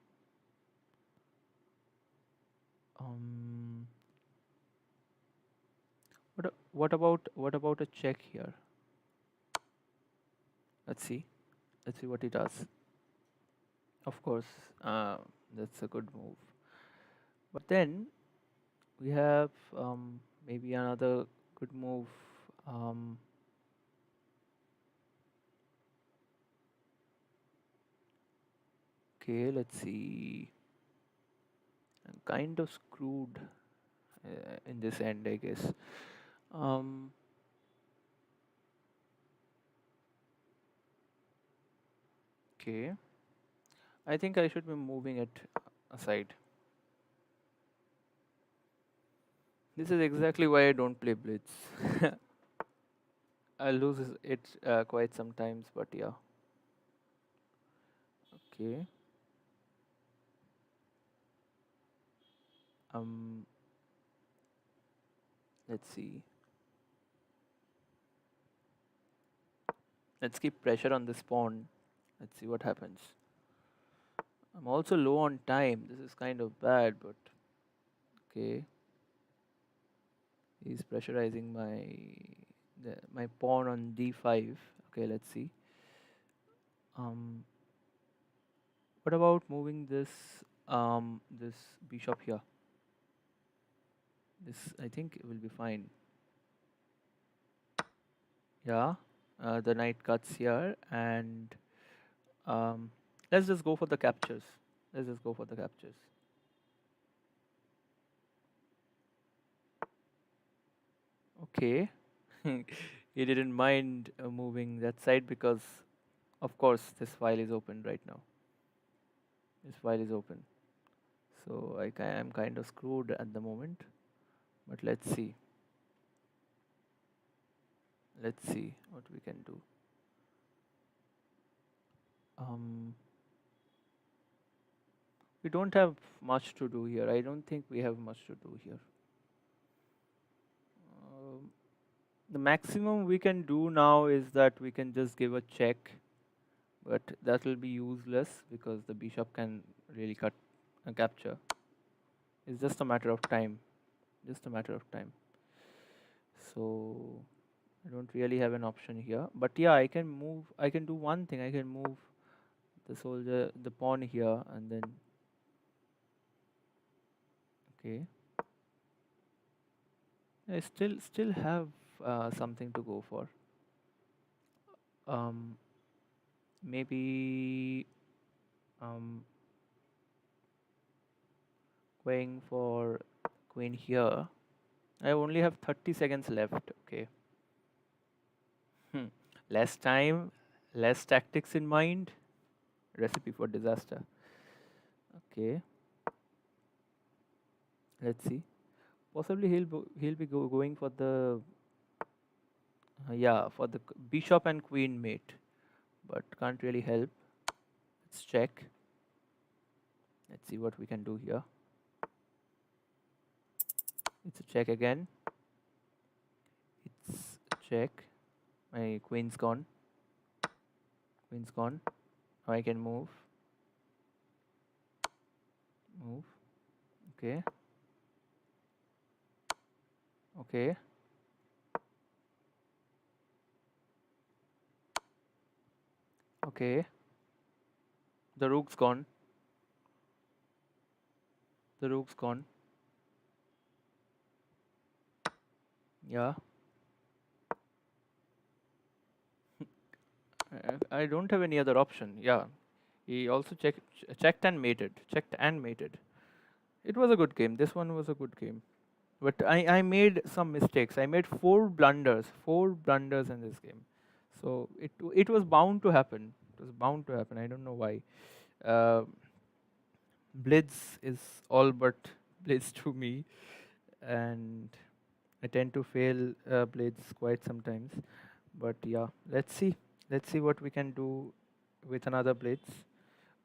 Um. What about a check here? Let's see. Let's see what he does. Of course, that's a good move. But then we have maybe another good move. Um, okay, let's see. I'm kind of screwed in this end, I guess. Um, okay, I think I should be moving it aside. This is exactly why I don't play Blitz. I lose it quite sometimes, but yeah. Okay. Um, let's see. Let's keep pressure on this pawn. Let's see what happens. I'm also low on time. This is kind of bad, but okay. He's pressurizing my pawn on d5. Okay, let's see. Um, what about moving this bishop here? This I think it will be fine. Yeah, the knight cuts here, and um, let's just go for the captures. Let's just go for the captures. Okay, he didn't mind moving that side because, of course, this file is open right now. This file is open, so I'm kind of screwed at the moment. But let's see. Let's see what we can do. Um, we don't have much to do here. I don't think we have much to do here. Um, The maximum we can do now is that we can just give a check, but that will be useless because the bishop can really cut a capture. It's just a matter of time. Just a matter of time. So I don't really have an option here. But yeah, I can move. I can do one thing. I can move the soldier, the pawn here, and then okay. I still have something to go for. Um, maybe um going for queen here. I only have 30 seconds left. Okay. Hmm. Less time, less tactics in mind. Recipe for disaster. Okay. Let's see. Possibly he'll be going for the yeah, for the bishop and queen mate, but can't really help. Let's check. Let's see what we can do here. It's a check again. It's a check. My queen's gone. Queen's gone. Now I can move. Move. Okay. Okay. Okay. The rook's gone. The rook's gone. Yeah. I don't have any other option. Yeah. He also checked and mated. Checked and mated. It was a good game. This one was a good game. But I made some mistakes. I made four blunders in this game. So it was bound to happen. It was bound to happen. I don't know why. Uh, Blitz is all but Blitz to me, and I tend to fail Blitz quite sometimes. But yeah, let's see what we can do with another Blitz.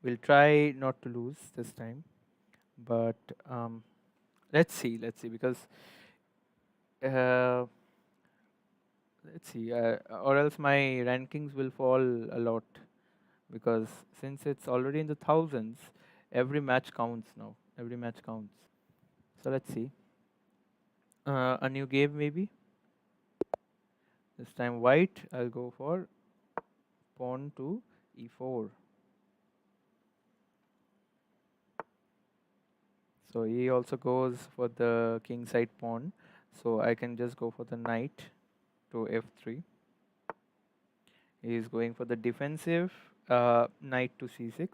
We'll try not to lose this time, but let's see because uh, let's see, or else my rankings will fall a lot because since it's already in the thousands, every match counts now. Every match counts. So let's see. A new game maybe. This time white. I'll go for pawn to e4. So he also goes for the king side pawn. So I can just go for the knight to f3. He is going for the defensive knight to c6.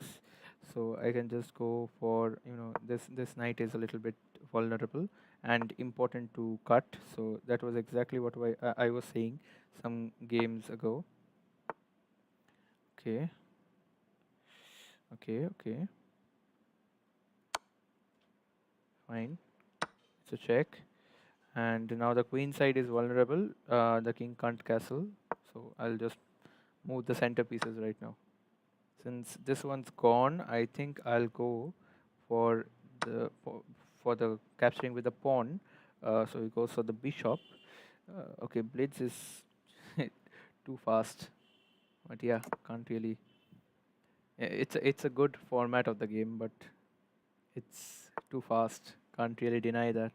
So I can just go for, this knight is a little bit vulnerable and important to cut. So that was exactly what I was saying some games ago. Okay, okay, fine. It's a check. And now the queen side is vulnerable. The king can't castle. So I'll just move the centerpieces right now. Since this one's gone, I think I'll go for for the capturing with the pawn. So he goes for the bishop. Okay, blitz is too fast, but yeah, can't really. It's a good format of the game, but it's too fast. Can't really deny that.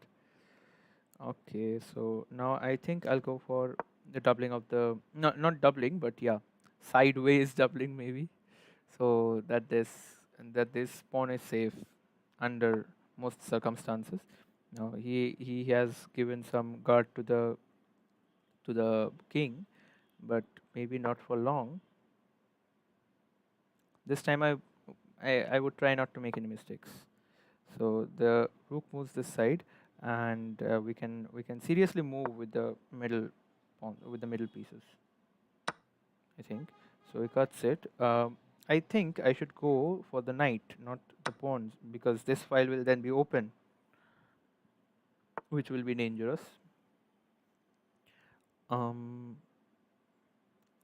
Okay, so now I think I'll go for the doubling of the not doubling, but yeah, sideways doubling maybe. So that this pawn is safe under most circumstances. Now he has given some guard to the king, but maybe not for long. This time I would try not to make any mistakes. So the rook moves this side, and we can seriously move with the middle pawn with the middle pieces. I think so. He cuts it. I think I should go for the knight, not the pawns, because this file will then be open, which will be dangerous. Um.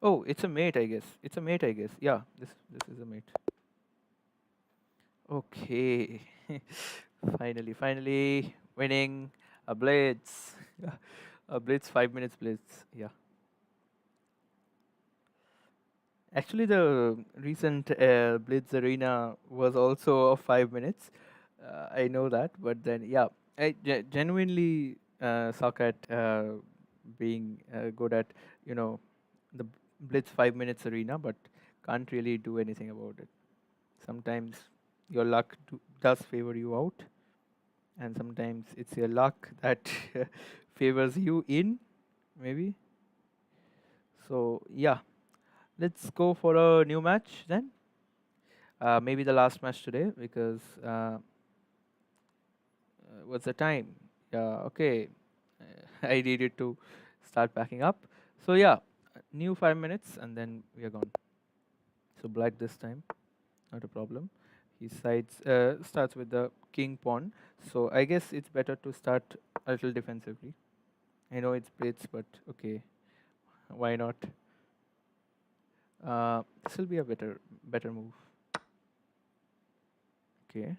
Oh, it's a mate, I guess. It's a mate, I guess. Yeah, this is a mate. Okay. Finally winning a blitz. Blitz, 5 minutes blitz. Yeah. Actually, the recent Blitz Arena was also of 5 minutes. I know that, but then yeah, I genuinely suck at being good at you know the Blitz 5 minutes arena, but can't really do anything about it. Sometimes your luck does favor you out, and sometimes it's your luck that favors you in, maybe. So yeah, let's go for a new match then. Maybe the last match today because what's the time? Yeah, okay. I needed to start packing up. So yeah, new 5 minutes and then we are gone. So black this time, not a problem. He starts with the king pawn. So I guess it's better to start a little defensively. I know it's blitz, but okay, why not? This will be a better move. Okay.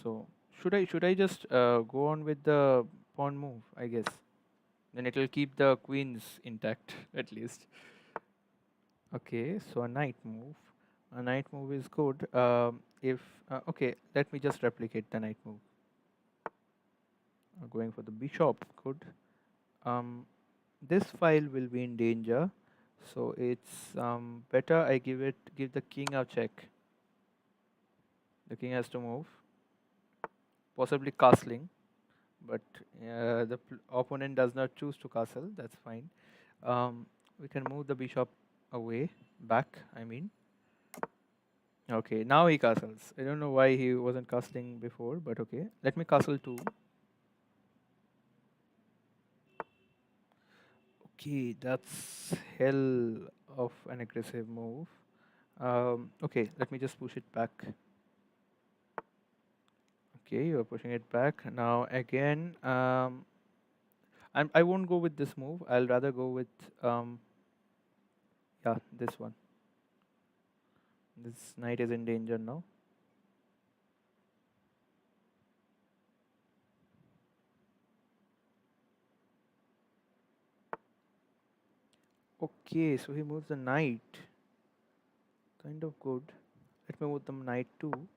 So should I just go on with the pawn move? I guess then it will keep the queens intact at least. Okay, so a knight move. A knight move is good. If okay, let me just replicate the knight move. Going for the bishop, good. Um, this file will be in danger, so it's better I give the king a check. The king has to move, possibly castling, but the opponent does not choose to castle. That's fine. We can move the bishop away, back. I mean. Okay, now he castles. I don't know why he wasn't castling before, but okay. Let me castle too. Okay, that's hell of an aggressive move. Okay, let me just push it back. Okay, you're pushing it back. Now again, I won't go with this move. I'll rather go with yeah, this one. This knight is in danger now. Okay, so he moves the knight. Kind of good. Let me move the knight too.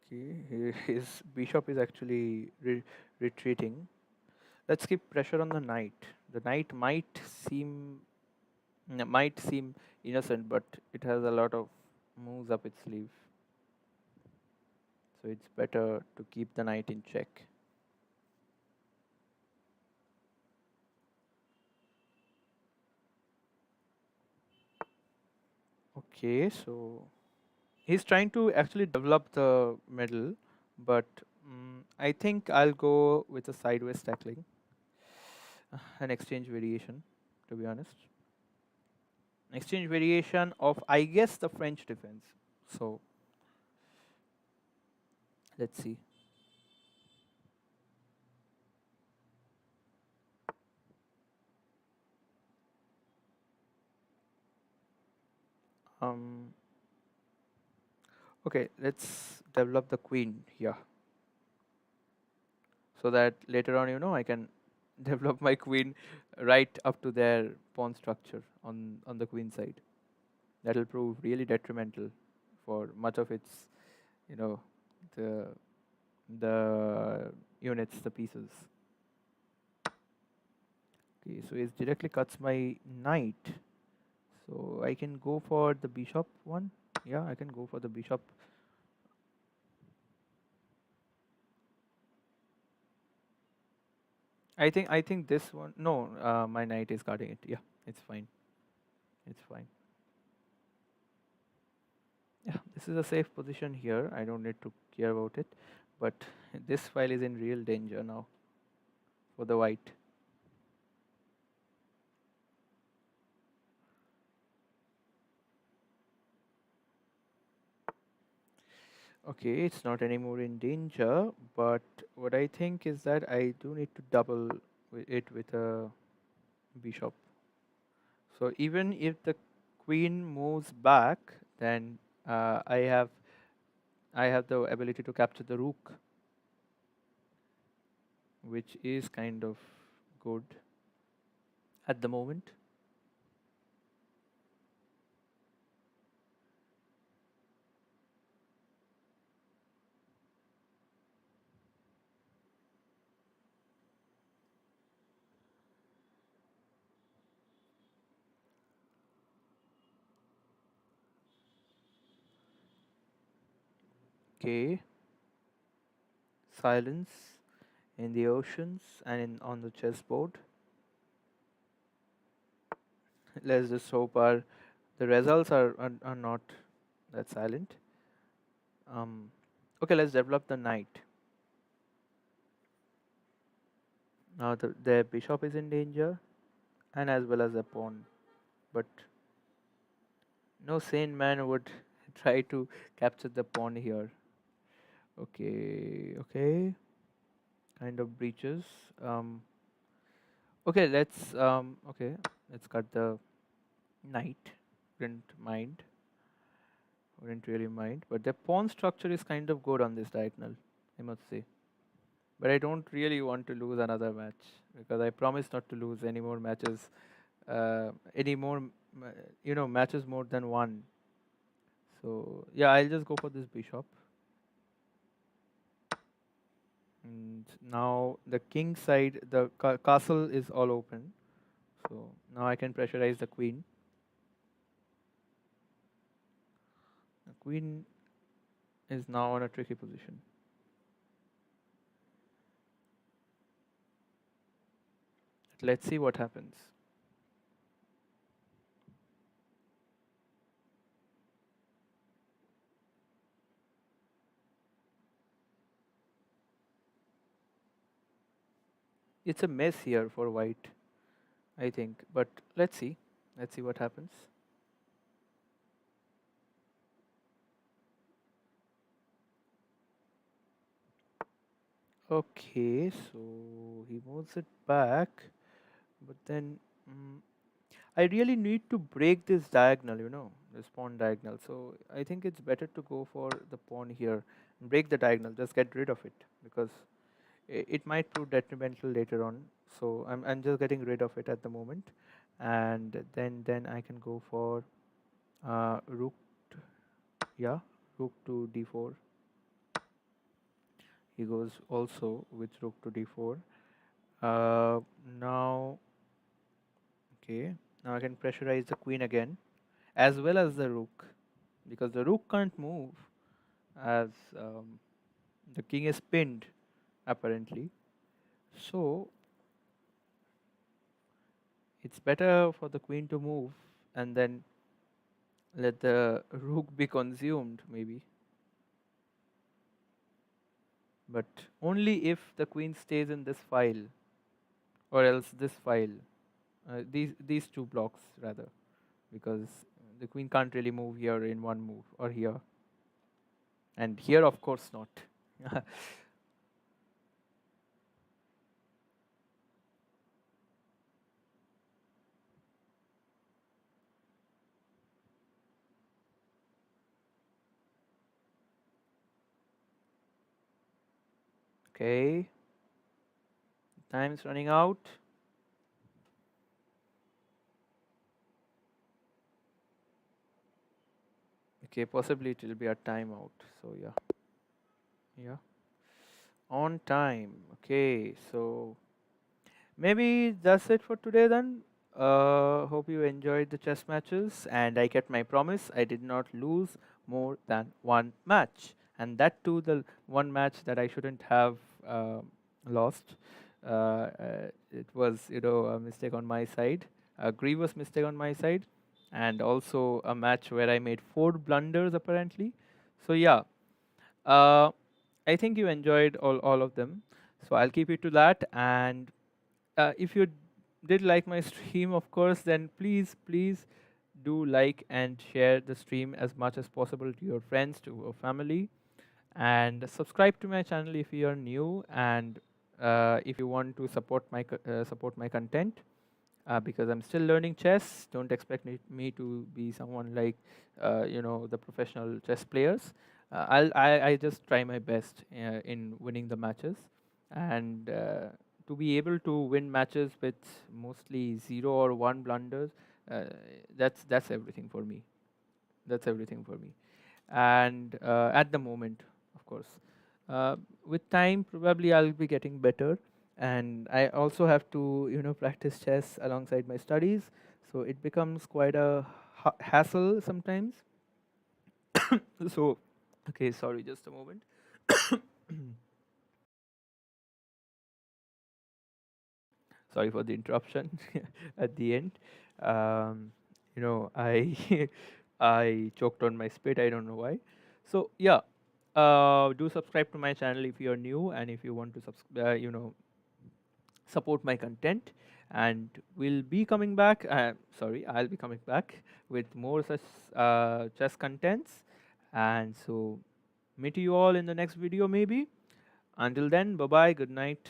Okay, his bishop is actually retreating. Let's keep pressure on the knight. The knight might seem innocent, but it has a lot of moves up its sleeve. So it's better to keep the knight in check. Okay, so he's trying to actually develop the middle, but I think I'll go with a sideways tackling, an exchange variation, to be honest. Exchange variation of, I guess, the French defense. So let's see. Um, okay, let's develop the queen here so that later on, I can develop my queen right up to their pawn structure on the queen side. That'll prove really detrimental for much of its, you know, the the units, the pieces. Okay, so it directly cuts my knight. So I can go for the bishop one. Yeah, I can go for the bishop. I think this one. No, my knight is guarding it. Yeah, it's fine. It's fine. Yeah, this is a safe position here. I don't need to care about it. But this file is in real danger now for the white. Okay, it's not anymore in danger, but what I think is that I do need to double it with a bishop. So even if the queen moves back, then I have I have the ability to capture the rook, which is kind of good at the moment. Okay, silence in the oceans and on the chessboard. Let's just hope the results are not that silent. Um, okay, let's develop the knight. Now the bishop is in danger, and as well as the pawn. But no sane man would try to capture the pawn here. Okay, okay, kind of breaches. Um, okay, let's cut the knight. Didn't mind, wouldn't really mind. But the pawn structure is kind of good on this diagonal, I must say. But I don't really want to lose another match because I promised not to lose any more matches, any more, matches more than one. So yeah, I'll just go for this bishop. And now the king side, the castle is all open. So now I can pressurize the queen. The queen is now in a tricky position. Let's see what happens. It's a mess here for white, I think. But let's see. Let's see what happens. Okay, so he moves it back, but then I really need to break this diagonal, this pawn diagonal. So I think it's better to go for the pawn here, break the diagonal, just get rid of it because it might prove detrimental later on. So I'm just getting rid of it at the moment, and then I can go for rook, yeah, rook to d4. He goes also with rook to d4. Now, okay, now I can pressurize the queen again, as well as the rook, because the rook can't move as the king is pinned apparently. So it's better for the queen to move and then let the rook be consumed, maybe. But only if the queen stays in this file, or else this file, these two blocks rather, because the queen can't really move here in one move or here, and here of course not. Okay, time's running out. Okay, possibly it will be a timeout. So yeah, yeah, on time. Okay, so maybe that's it for today then. Hope you enjoyed the chess matches, and I kept my promise. I did not lose more than one match, and that too the one match that I shouldn't have lost. It was, a mistake on my side, a grievous mistake on my side, and also a match where I made four blunders apparently. So yeah, uh, I think you enjoyed all of them. So I'll keep it to that, and if you did like my stream, of course, then please do like and share the stream as much as possible to your friends, to your family, and subscribe to my channel if you are new, and if you want to support my content, because I'm still learning chess. Don't expect me to be someone like the professional chess players. I just try my best in winning the matches, and to be able to win matches with mostly 0 or 1 blunders, uh, that's everything for me. That's everything for me. And at the moment, of course, uh, with time probably I'll be getting better, and I also have to practice chess alongside my studies, so it becomes quite a hassle sometimes. So okay, sorry, just a moment. Sorry for the interruption at the end. um, I I choked on my spit, I don't know why. So yeah, do subscribe to my channel if you're new, and if you want to support my content. And we'll be coming back, sorry, I'll be coming back with more such chess contents. And so meet you all in the next video maybe. Until then, bye bye, good night.